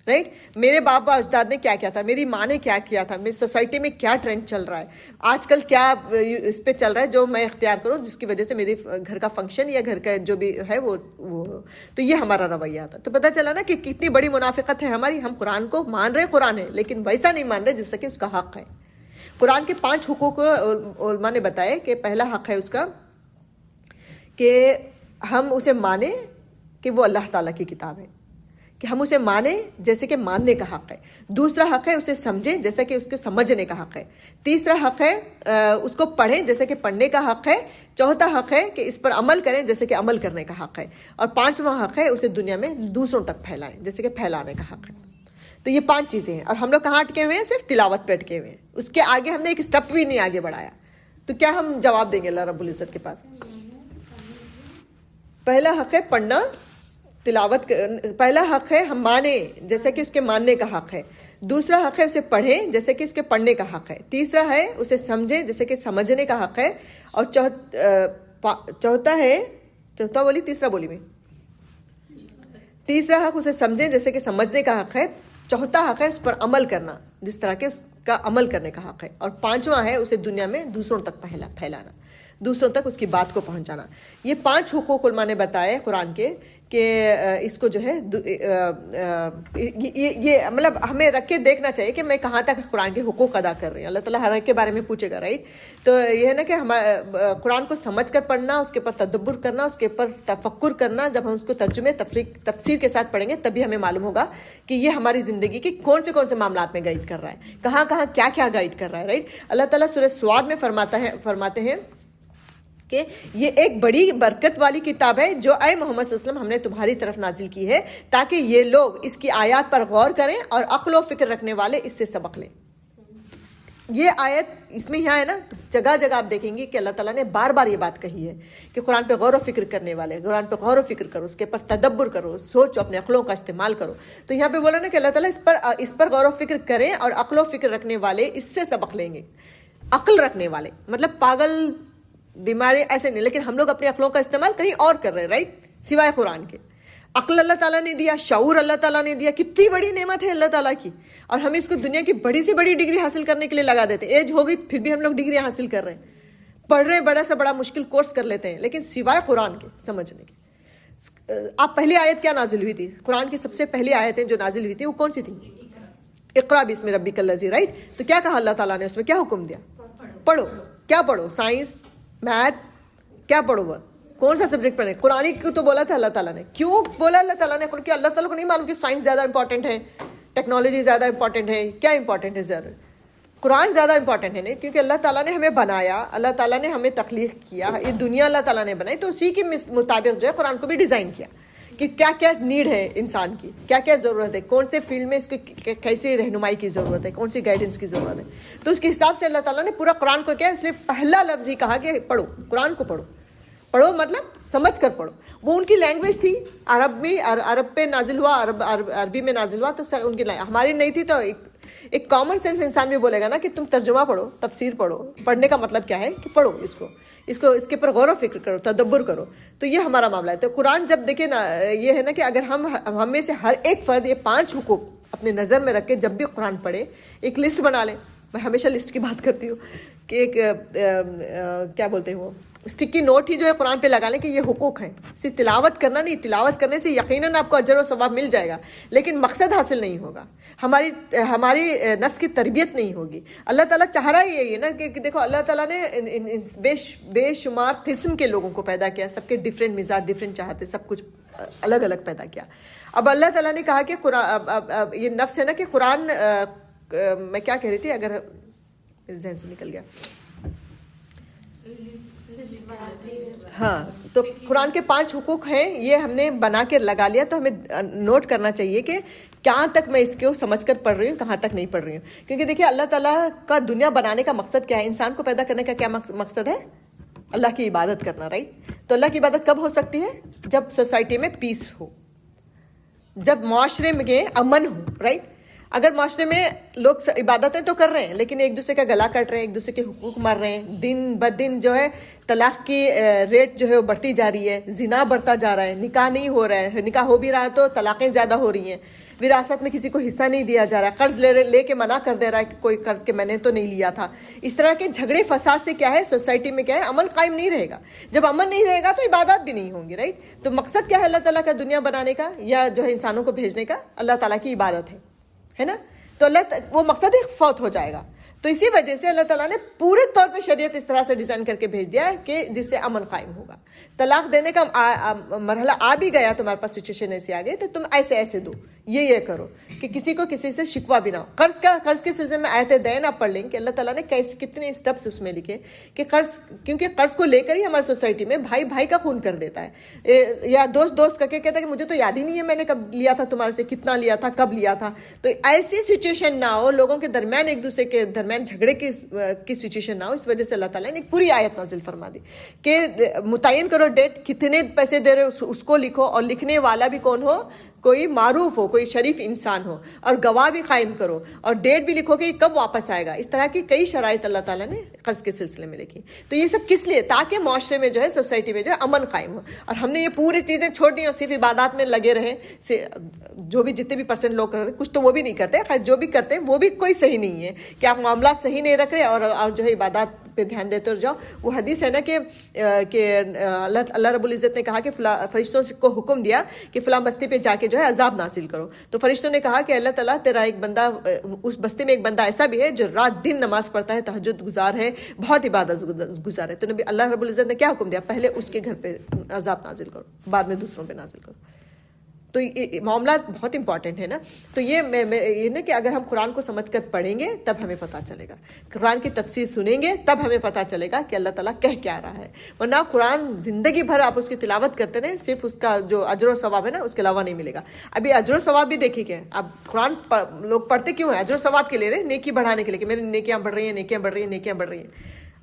رائٹ؟ میرے باپ اجداد نے کیا کیا تھا، میری ماں نے کیا کیا تھا، میری سوسائٹی میں کیا ٹرینڈ چل رہا ہے، آج کل کیا اس پہ چل رہا ہے جو میں اختیار کروں، جس کی وجہ سے میرے گھر کا فنکشن یا گھر کا جو بھی ہے وہ تو یہ ہمارا رویہ تھا۔ تو پتہ چلا نا کہ کتنی بڑی منافقت ہے ہماری، ہم قرآن کو مان رہے، قرآن ہے، لیکن ویسا نہیں مان رہے جس سے کہ اس کا حق ہے۔ قرآن کے 5 حقوق علماء نے بتائے کہ پہلا حق ہے اس کا کہ ہم اسے مانیں کہ وہ اللہ تعالیٰ کی کتاب ہے، کہ ہم اسے مانیں جیسے کہ ماننے کا حق ہے۔ دوسرا حق ہے اسے سمجھیں جیسا کہ اس کے سمجھنے کا حق ہے۔ تیسرا حق ہے اس کو پڑھیں جیسے کہ پڑھنے کا حق ہے۔ چوتھا حق ہے کہ اس پر عمل کریں جیسے کہ عمل کرنے کا حق ہے۔ اور 5واں حق ہے اسے دنیا میں دوسروں تک پھیلائیں جیسے کہ پھیلانے کا حق ہے۔ تو یہ 5 چیزیں ہیں، اور ہم لوگ کہاں اٹکے ہوئے ہیں؟ صرف تلاوت پہ اٹکے ہوئے ہیں. اس کے آگے ہم نے ایک اسٹیپ بھی نہیں آگے بڑھایا. تو کیا ہم جواب دیں گے اللہ رب العزت کے پاس؟ پہلا حق ہے پڑھنا، تلاوت. پہلا حق ہے ہم مانیں جیسے کہ اس کے ماننے کا حق ہے. دوسرا حق ہے اسے پڑھیں جیسے کہ اس کے پڑھنے کا حق ہے. تیسرا ہے اسے سمجھیں جیسے کہ سمجھنے کا حق ہے. اور چوتھا بولی تیسرا بولی میں تیسرا حق اسے سمجھیں جیسے کہ سمجھنے کا حق ہے. چوتھا حق ہے اس پر عمل کرنا جس طرح کے اس کا عمل کرنے کا حق ہے. اور 5واں ہے اسے دنیا میں دوسروں تک پھیلانا، دوسروں تک اس کی بات کو پہنچانا. یہ 5 حقوق علماء نے بتائے قرآن کے کہ اس کو جو ہے یہ مطلب ہمیں رکھ کے دیکھنا چاہیے کہ میں کہاں تک قرآن کے حقوق ادا کر رہی ہوں. اللہ تعالیٰ ہر ایک کے بارے میں پوچھے گا، رائٹ؟ تو یہ ہے نا کہ ہمارا قرآن کو سمجھ کر پڑھنا، اس کے اوپر تدبر کرنا، اس کے اوپر تفکر کرنا. جب ہم اس کو ترجمے تفسیر کے ساتھ پڑھیں گے تبھی ہمیں معلوم ہوگا کہ یہ ہماری زندگی کے کون سے معاملات میں گائیڈ کر رہا ہے، کہاں کیا گائیڈ کر رہا ہے، رائٹ؟ اللہ تعالیٰ سورہ سواد میں فرماتے ہیں کہ یہ ایک بڑی برکت والی کتاب ہے جو اے محمد صلی اللہ علیہ وسلم ہم نے تمہاری طرف نازل کی ہے تاکہ یہ لوگ اس کی آیات پر غور کریں اور عقل و فکر رکھنے والے اس سے سبق لیں. یہ آیت اس میں یہاں ہے نا، جگہ آپ دیکھیں گے کہ اللہ تعالیٰ نے بار بار یہ بات کہی ہے کہ قرآن پہ غور و فکر کرنے والے، قرآن پہ غور و فکر کرو، اس کے پر تدبر کرو، سوچو، اپنے عقلوں کا استعمال کرو. تو یہاں پہ بولا نا کہ اللہ تعالیٰ اس پر غور و فکر کریں اور عقل و فکر رکھنے والے اس سے سبق لیں گے. عقل رکھنے والے مطلب پاگل دماغی ایسے نہیں، لیکن ہم لوگ اپنے عقلوں کا استعمال کہیں اور کر رہے ہیں، رائٹ؟ سوائے قرآن کے. عقل اللہ تعالیٰ نے دیا، شعور اللہ تعالیٰ نے دیا، کتنی بڑی نعمت ہے اللہ تعالیٰ کی. اور ہم اس کو دنیا کی بڑی سے بڑی ڈگری حاصل کرنے کے لیے لگا دیتے ہیں. ایج ہوگی پھر بھی ہم لوگ ڈگری حاصل کر رہے ہیں، پڑھ رہے ہیں، بڑا سے بڑا مشکل کورس کر لیتے ہیں، لیکن سوائے قرآن کے سمجھنے کے. آپ پہلی آیت کیا نازل ہوئی تھی؟ قرآن کی سب سے پہلی آیتیں جو نازل ہوئی تھی وہ کون سی تھی؟ اقرا بسم ربک الذی، رائٹ؟ تو کیا کہا اللہ تعالیٰ نے اس میں؟ کیا حکم دیا؟ پڑھو. کیا پڑھو؟ سائنس، میتھ، کیا پڑھو؟ وہ کون سا سبجیکٹ پڑھیں؟ قرآن کو تو بولا تھا اللہ تعالیٰ نے. کیوں بولا اللہ تعالیٰ نے؟ کیونکہ اللہ تعالیٰ کو نہیں معلوم کہ سائنس زیادہ امپورٹنٹ ہے، ٹیکنالوجی زیادہ امپورٹنٹ ہے. کیا امپورٹنٹ ہے؟ زیادہ قرآن زیادہ امپورٹنٹ ہے. نہیں، کیونکہ اللہ تعالیٰ نے ہمیں بنایا، اللہ تعالیٰ نے ہمیں تخلیق کیا، یہ دنیا اللہ تعالیٰ نے بنائی، تو اسی کے مطابق جو ہے قرآن کو بھی ڈیزائن کیا کہ کیا کیا نیڈ ہے انسان کی، کیا کیا ضرورت ہے، کون سے فیلڈ میں اس کی کیسی رہنمائی کی ضرورت ہے، کون سی گائیڈنس کی ضرورت ہے. تو اس کے حساب سے اللہ تعالیٰ نے پورا قرآن کو کیا، اس لیے پہلا لفظ ہی کہا کہ پڑھو، قرآن کو پڑھو. پڑھو مطلب سمجھ کر پڑھو. وہ ان کی لینگویج تھی، عرب پہ نازل ہوا، عربی میں نازل ہوا، تو ان کی ہماری نہیں تھی. تو ایک کامن سینس انسان بھی بولے گا نا کہ تم ترجمہ پڑھو، تفسیر پڑھو. پڑھنے کا مطلب کیا ہے کہ پڑھو، اس کو اس کے پر غور و فکر کرو، تدبر کرو. تو یہ ہمارا معاملہ ہے. تو قرآن جب دیکھیں نا، یہ ہے نا کہ اگر ہم میں سے ہر ایک فرد یہ 5 حقوق اپنے نظر میں رکھ کے جب بھی قرآن پڑھے ایک لسٹ بنا لیں. میں ہمیشہ لسٹ کی بات کرتی ہوں کہ ایک کیا بولتے ہیں وہ اسٹکی نوٹ ہی جو ہے قرآن پہ لگا لیں کہ یہ حقوق ہیں. صرف تلاوت کرنا نہیں، تلاوت کرنے سے یقیناً آپ کو اجر و ثواب مل جائے گا، لیکن مقصد حاصل نہیں ہوگا، ہماری نفس کی تربیت نہیں ہوگی. اللہ تعالیٰ چاہ رہا ہی ہے نا کہ دیکھو اللہ تعالیٰ نے بے شمار قسم کے لوگوں کو پیدا کیا، سب کے ڈفرینٹ مزاج، ڈفرینٹ چاہتے، سب کچھ الگ الگ پیدا کیا. اب اللہ تعالیٰ نے کہا کہ قرآن یہ نفس ہے نا کہ قرآن، میں کیا کہہ رہی تھی، اگر ذہن سے نکل گیا. ہاں، تو قرآن کے 5 حقوق ہیں، یہ ہم نے بنا کے لگا لیا. تو ہمیں نوٹ کرنا چاہیے کہ کہاں تک میں اس کو سمجھ کر پڑھ رہی ہوں، کہاں تک نہیں پڑھ رہی ہوں. کیونکہ دیکھیے اللہ تعالیٰ کا دنیا بنانے کا مقصد کیا ہے؟ انسان کو پیدا کرنے کا کیا مقصد ہے؟ اللہ کی عبادت کرنا، رائٹ؟ تو اللہ کی عبادت کب ہو سکتی ہے؟ جب سوسائٹی میں پیس ہو، جب معاشرے میں امن ہو، رائٹ؟ اگر معاشرے میں لوگ عبادتیں تو کر رہے ہیں لیکن ایک دوسرے کا گلا کاٹ رہے ہیں، ایک دوسرے کے حقوق مار رہے ہیں، دن بدن جو ہے طلاق کی ریٹ جو ہے وہ بڑھتی جا رہی ہے، زنا بڑھتا جا رہا ہے، نکاح نہیں ہو رہا ہے، نکاح ہو بھی رہا ہے تو طلاقیں زیادہ ہو رہی ہیں، وراثت میں کسی کو حصہ نہیں دیا جا رہا ہے، قرض لے کے منع کر دے رہا ہے کہ کوئی قرض کے میں نے تو نہیں لیا تھا. اس طرح کے جھگڑے فساد سے کیا ہے، سوسائٹی میں کیا ہے، امن قائم نہیں رہے گا. جب امن نہیں رہے گا تو عبادات بھی نہیں ہوں گی، رائٹ؟ تو مقصد کیا ہے اللہ تعالیٰ کا دنیا بنانے کا یا جو ہے انسانوں کو بھیجنے کا؟ اللہ تعالیٰ کی عبادت ہے نا. تو وہ مقصد ہی فوت ہو جائے گا. تو اسی وجہ سے اللہ تعالیٰ نے پورے طور پہ شریعت اس طرح سے ڈیزائن کر کے بھیج دیا ہے کہ جس سے امن قائم ہوگا. طلاق دینے کا مرحلہ آ بھی گیا، تمہارے پاس سچویشن ایسی آ گئی تو تم ایسے دو، یہ کرو کہ کسی کو کسی سے شکوہ بھی نہ ہو. قرض کے سلسلے میں آیت دین آپ پڑھ لیں کہ اللہ تعالیٰ نے کتنے اسٹیپس اس میں لکھے کہ کیونکہ قرض کو لے کر ہی ہماری سوسائٹی میں بھائی کا خون کر دیتا ہے, یا دوست کا کہتا ہے کہ مجھے تو یاد ہی نہیں ہے میں نے کب لیا تھا تمہارے سے, کتنا لیا تھا, کب لیا تھا. تو ایسی سچویشن نہ ہو, لوگوں کے درمیان ایک دوسرے کے درمیان جھگڑے کی سچویشن نہ ہو. اس وجہ سے اللہ تعالیٰ نے ایک پوری آیت نازل فرما دی کہ متعین کرو ڈیٹ, کتنے پیسے دے رہے ہو اس کو لکھو, اور لکھنے والا بھی کون ہو, کوئی معروف ہو, کوئی شریف انسان ہو, اور گواہ بھی قائم کرو, اور ڈیٹ بھی لکھو کہ یہ کب واپس آئے گا. اس طرح کی کئی شرائط اللہ تعالیٰ نے قرض کے سلسلے میں لکھی. تو یہ سب کس لیے؟ تاکہ معاشرے میں جو ہے, سوسائٹی میں جو ہے امن قائم ہو. اور ہم نے یہ پوری چیزیں چھوڑ دی اور صرف عبادات میں لگے رہے. جو بھی جتنے بھی پرسنٹ لوگ کر رہے, کچھ تو وہ بھی نہیں کرتے, خیر جو بھی کرتے ہیں وہ بھی کوئی صحیح نہیں ہے کہ آپ معاملات صحیح نہیں رکھ رہے اور جو ہے عبادات پہ دھیان دیتے جاؤ. وہ حدیث ہے نا کہ اللہ رب العزت نے کہا کہ فرشتوں کو حکم دیا کہ فلاں بستی پہ جا کے جو ہے عذاب نازل کرو. تو فرشتوں نے کہا کہ اللہ تعالیٰ تیرا ایک بندہ, اس بستی میں ایک بندہ ایسا بھی ہے جو رات دن نماز پڑھتا ہے, تہجد گزار ہے, بہت عبادت گزار ہے. تو نبی اللہ رب العزت نے کیا حکم دیا؟ پہلے اس کے گھر پہ عذاب نازل کرو, بعد میں دوسروں پہ نازل کرو. تو یہ معاملات بہت امپورٹنٹ ہے نا. تو یہ نا کہ اگر ہم قرآن کو سمجھ کر پڑھیں گے تب ہمیں پتہ چلے گا, قرآن کی تفسیر سنیں گے تب ہمیں پتہ چلے گا کہ اللہ تعالیٰ کہہ کیا رہا ہے. ورنہ قرآن زندگی بھر آپ اس کی تلاوت کرتے رہیں, صرف اس کا جو اجر و ثواب ہے نا اس کے علاوہ نہیں ملے گا. ابھی اجر و ثواب بھی دیکھیے کہ اب قرآن لوگ پڑھتے کیوں ہیں؟ اجر و ثواب کے لے رہے, نیکی بڑھانے کے لیے کہ میری نیکیاں بڑھ رہی ہیں, نیکیاں بڑھ رہی ہیں, نیکیاں بڑھ رہی ہیں,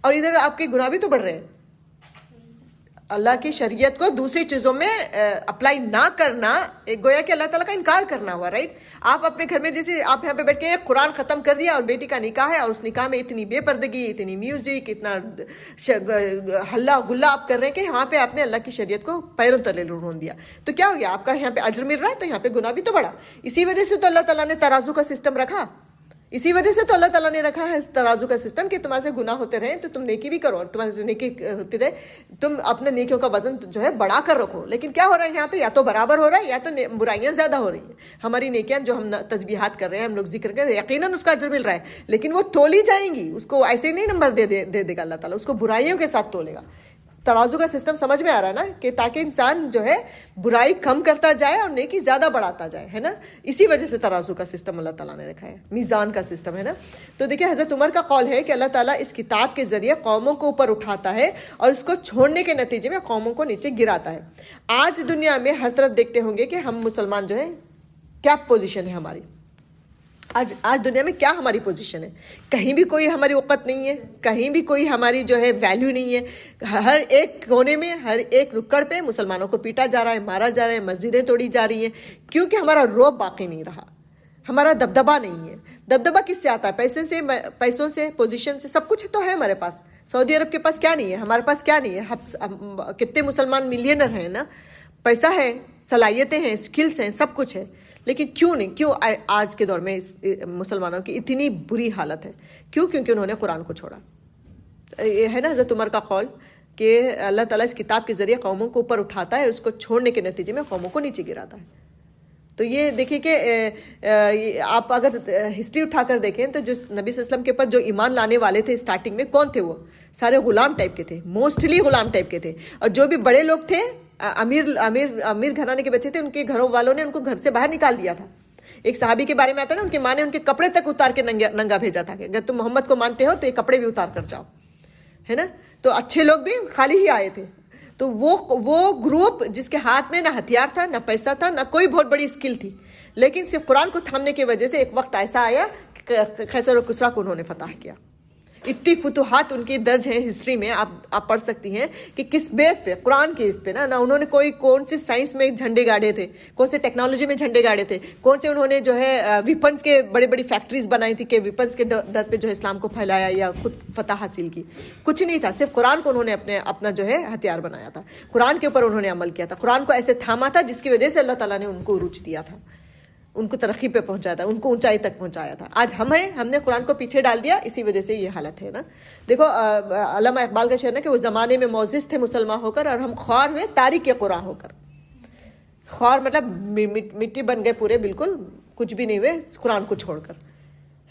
اور ادھر آپ کے گناہ بھی تو بڑھ رہے ہیں. اللہ کی شریعت کو دوسری چیزوں میں اپلائی نہ کرنا ایک گویا کہ اللہ تعالیٰ کا انکار کرنا ہوا, رائٹ. آپ اپنے گھر میں جیسے آپ یہاں پہ بیٹھ کے قرآن ختم کر دیا اور بیٹی کا نکاح ہے, اور اس نکاح میں اتنی بے پردگی, اتنی میوزک, اتنا ہلا گلا آپ کر رہے ہیں کہ یہاں پہ آپ نے اللہ کی شریعت کو پیروں تلے رون دیا. تو کیا ہو گیا؟ آپ کا یہاں پہ اجر مل رہا ہے تو یہاں پہ گناہ بھی تو بڑھا. اسی وجہ سے تو اللہ تعالیٰ نے ترازو کا سسٹم رکھا, اسی وجہ سے تو اللہ تعالیٰ نے رکھا ہے ترازو کا سسٹم کہ تمہارے سے گناہ ہوتے رہیں تو تم نیکی بھی کرو, اور تمہارے سے نیکی ہوتی رہے تم اپنے نیکیوں کا وزن جو ہے بڑھا کر رکھو. لیکن کیا ہو رہا ہے یہاں پہ؟ یا تو برابر ہو رہا ہے یا تو برائیاں زیادہ ہو رہی ہیں. ہماری نیکیاں جو ہم تسبیحات کر رہے ہیں, ہم لوگ ذکر کر رہے ہیں, یقیناً اس کا اجر مل رہا ہے, لیکن وہ تولی جائیں گی, اس کو ایسے ہی نہیں نمبر دے دے گا اللہ تعالیٰ, اس کو برائیوں کے ساتھ تولے گا. ترازو کا سسٹم سمجھ میں آ رہا ہے نا, کہ تاکہ انسان جو ہے برائی کم کرتا جائے اور نیکی زیادہ بڑھاتا جائے, ہے نا. اسی وجہ سے ترازو کا سسٹم اللہ تعالیٰ نے رکھا ہے, میزان کا سسٹم ہے نا. تو دیکھیں حضرت عمر کا قول ہے کہ اللہ تعالیٰ اس کتاب کے ذریعے قوموں کو اوپر اٹھاتا ہے اور اس کو چھوڑنے کے نتیجے میں قوموں کو نیچے گراتا ہے. آج دنیا میں ہر طرف دیکھتے ہوں گے کہ ہم مسلمان جو ہیں کیا پوزیشن ہے ہماری, آج دنیا میں کیا ہماری پوزیشن ہے. کہیں بھی کوئی ہماری وقت نہیں ہے, کہیں بھی کوئی ہماری جو ہے ویلیو نہیں ہے. ہر ایک کونے میں, ہر ایک نکڑ پہ مسلمانوں کو پیٹا جا رہا ہے, مارا جا رہا ہے, مسجدیں توڑی جا رہی ہیں, کیونکہ ہمارا روب باقی نہیں رہا, ہمارا دبدبا نہیں ہے. دبدبا کس سے آتا ہے؟ پیسوں سے, پوزیشن سے. سب کچھ تو ہے ہمارے پاس. سعودی عرب کے پاس کیا نہیں ہے؟ ہمارے پاس کیا نہیں ہے؟ کتنے مسلمان ملینر ہیں نا, پیسہ ہے, صلاحیتیں ہیں, اسکلس ہیں, سب کچھ ہے. لیکن کیوں آج کے دور میں مسلمانوں کی اتنی بری حالت ہے؟ کیونکہ انہوں نے قرآن کو چھوڑا. یہ ہے نا حضرت عمر کا قول کہ اللہ تعالیٰ اس کتاب کے ذریعے قوموں کو اوپر اٹھاتا ہے, اس کو چھوڑنے کے نتیجے میں قوموں کو نیچے گراتا ہے. تو یہ دیکھیے کہ آپ اگر ہسٹری اٹھا کر دیکھیں تو جو نبی صلی اللہ علیہ وسلم کے اوپر جو ایمان لانے والے تھے اسٹارٹنگ میں, کون تھے؟ وہ سارے غلام ٹائپ کے تھے, موسٹلی غلام ٹائپ کے تھے. اور جو بھی بڑے لوگ تھے, امیر گھرانے کے بچے تھے, ان کے گھروں والوں نے ان کو گھر سے باہر نکال دیا تھا. ایک صحابی کے بارے میں آتا ہے نا, ان کی ماں نے ان کے کپڑے تک اتار کے ننگا بھیجا تھا کہ اگر تم محمد کو مانتے ہو تو یہ کپڑے بھی اتار کر جاؤ, ہے نا. تو اچھے لوگ بھی خالی ہی آئے تھے. تو وہ گروپ جس کے ہاتھ میں نہ ہتھیار تھا, نہ پیسہ تھا, نہ کوئی بہت بڑی اسکل تھی, لیکن صرف قرآن کو تھامنے کی وجہ سے ایک وقت ایسا آیا کہ قیصر و کسریٰ کو انہوں نے فتح کیا. اتنی فتوحات ان کی درج ہیں ہسٹری میں, آپ پڑھ سکتی ہیں کہ کس بیس پہ, قرآن کے اس پہ نا. انہوں نے کون سی سائنس میں جھنڈے گاڑے تھے, کون سے ٹیکنالوجی میں جھنڈے گاڑے تھے, کون سے انہوں نے جو ہے ویپنس کے بڑی فیکٹریز بنائی تھی کہ ویپنس کے در پہ جو ہے اسلام کو پھیلایا یا خود فتح حاصل کی. کچھ نہیں تھا, صرف قرآن کو انہوں نے اپنا جو ہے ہتھیار بنایا تھا, قرآن کے اوپر انہوں نے عمل کیا تھا, قرآن کو ایسے تھاما تھا جس کی وجہ سے اللہ تعالیٰ نے ان کو عروج دیا تھا, ان کو ترقی پہ پہنچایا تھا, ان کو اونچائی تک پہنچایا تھا. آج ہم نے قرآن کو پیچھے ڈال دیا, اسی وجہ سے یہ حالت ہے نا. دیکھو علامہ اقبال کا شعر ہے کہ وہ زمانے میں معزز تھے مسلمان ہو کر, اور ہم خوار ہوئے تاریک قرآن ہو کر. خوار مطلب مٹی بن گئے پورے, بالکل کچھ بھی نہیں ہوئے قرآن کو چھوڑ کر,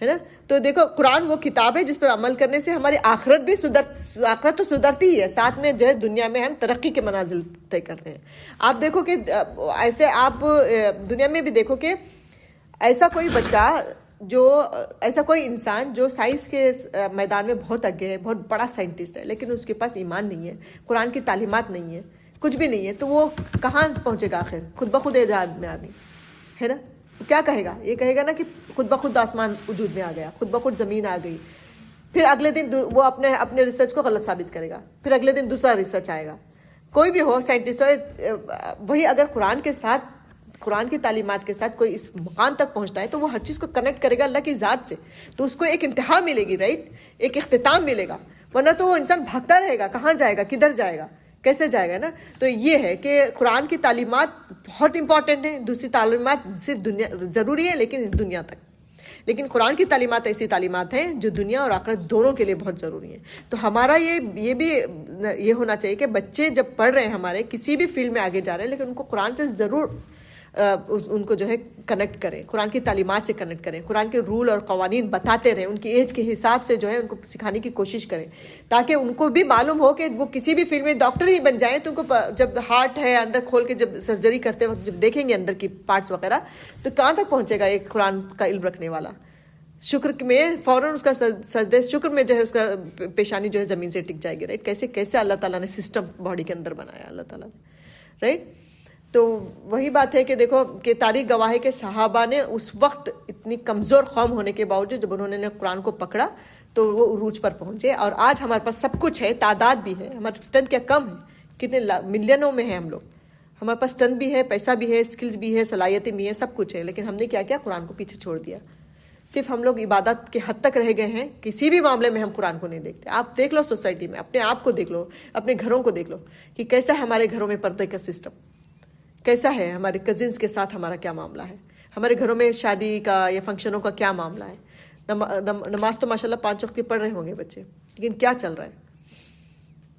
ہے نا. تو دیکھو قرآن وہ کتاب ہے جس پر عمل کرنے سے ہماری آخرت بھی آخرت تو سدھرتی ہی ہے, ساتھ میں جو ہے دنیا میں ہم ترقی کے منازل طے کرتے ہیں. آپ دیکھو کہ ایسے آپ دنیا میں بھی دیکھو کہ ایسا کوئی بچہ ایسا کوئی انسان جو سائنس کے میدان میں بہت آگے ہے، بہت بڑا سائنٹسٹ ہے، لیکن اس کے پاس ایمان نہیں ہے، قرآن کی تعلیمات نہیں ہے، کچھ بھی نہیں ہے، تو وہ کہاں پہنچے گا آخر؟ خود بخود ایجاد میں آدمی ہے نا، کیا کہے گا؟ یہ کہے گا نا کہ خود بخود آسمان وجود میں آ گیا، خود بخود زمین آ گئی، پھر اگلے دن وہ اپنے ریسرچ کو غلط ثابت کرے گا، پھر اگلے دن دوسرا ریسرچ آئے گا. کوئی بھی ہو سائنٹسٹ ہو، وہی اگر قرآن کی تعلیمات کے ساتھ کوئی اس مقام تک پہنچتا ہے تو وہ ہر چیز کو کنیکٹ کرے گا اللہ کی ذات سے، تو اس کو ایک انتہا ملے گی، رائٹ، ایک اختتام ملے گا، ورنہ تو وہ انسان بھاگتا رہے گا، کہاں جائے گا، کدھر جائے گا، کیسے جائے گا نا. تو یہ ہے کہ قرآن کی تعلیمات بہت امپورٹنٹ ہیں، دوسری تعلیمات صرف دنیا ضروری ہے لیکن اس دنیا تک، لیکن قرآن کی تعلیمات ایسی تعلیمات ہیں جو دنیا اور آخرت دونوں کے لیے بہت ضروری ہیں. تو ہمارا یہ بھی یہ ہونا چاہیے کہ بچے جب پڑھ رہے ہیں ہمارے کسی بھی فیلڈ میں آگے جا رہے ہیں، لیکن ان کو قرآن سے ضرور ان کو جو ہے کنیکٹ کریں، قرآن کی تعلیمات سے کنیکٹ کریں، قرآن کے رول اور قوانین بتاتے رہیں، ان کی ایج کے حساب سے جو ہے ان کو سکھانے کی کوشش کریں، تاکہ ان کو بھی معلوم ہو کہ وہ کسی بھی فیلڈ میں ڈاکٹر ہی بن جائیں تو ان کو جب ہارٹ ہے اندر کھول کے جب سرجری کرتے وقت جب دیکھیں گے اندر کی پارٹس وغیرہ تو کہاں تک پہنچے گا ایک قرآن کا علم رکھنے والا. شکر میں فوراً اس کا سجدے شکر میں جو ہے اس کا پیشانی جو ہے زمین سے ٹک جائے گی، رائٹ. کیسے اللہ تعالیٰ نے سسٹم باڈی کے اندر بنایا اللہ تعالیٰ نے، رائٹ. تو وہی بات ہے کہ دیکھو کہ تاریخ گواہ ہے کہ صحابہ نے اس وقت اتنی کمزور قوم ہونے کے باوجود جب انہوں نے قرآن کو پکڑا تو وہ عروج پر پہنچے. اور آج ہمارے پاس سب کچھ ہے، تعداد بھی ہے، ہمارا اسٹرینتھ کیا کم ہے، کتنے ملینوں میں ہیں ہم لوگ، ہمارے پاس اسٹرینتھ بھی ہے، پیسہ بھی ہے، اسکلز بھی ہے، صلاحیتیں بھی ہیں، سب کچھ ہے، لیکن ہم نے کیا کیا؟ قرآن کو پیچھے چھوڑ دیا. صرف ہم لوگ عبادت کے حد تک رہ گئے ہیں، کسی بھی معاملے میں ہم قرآن کو نہیں دیکھتے. آپ دیکھ لو سوسائٹی میں، اپنے آپ کو دیکھ لو، اپنے گھروں کو دیکھ لو کہ کیسا ہے ہمارے گھروں میں پردے کا سسٹم، کیسا ہے ہمارے کزنس کے ساتھ ہمارا کیا معاملہ ہے، ہمارے گھروں میں شادی کا یا فنکشنوں کا کیا معاملہ ہے. نماز تو ماشاءاللہ 5 وقت کے پڑھ رہے ہوں گے بچے، لیکن کیا چل رہا ہے؟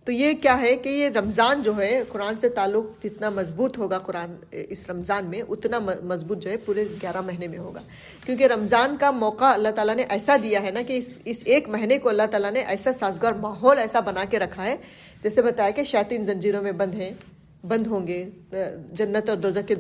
تو یہ کیا ہے کہ یہ رمضان جو ہے قرآن سے تعلق جتنا مضبوط ہوگا قرآن اس رمضان میں، اتنا مضبوط جو ہے پورے 11 مہینے میں ہوگا، کیونکہ رمضان کا موقع اللہ تعالیٰ نے ایسا دیا ہے نا کہ اس ایک مہینے کو اللہ تعالیٰ نے ایسا سازگار ماحول ایسا بنا کے رکھا ہے، جیسے بتایا کہ شیاطین زنجیروں میں بند ہوں گے، جنت اور دوزخ کے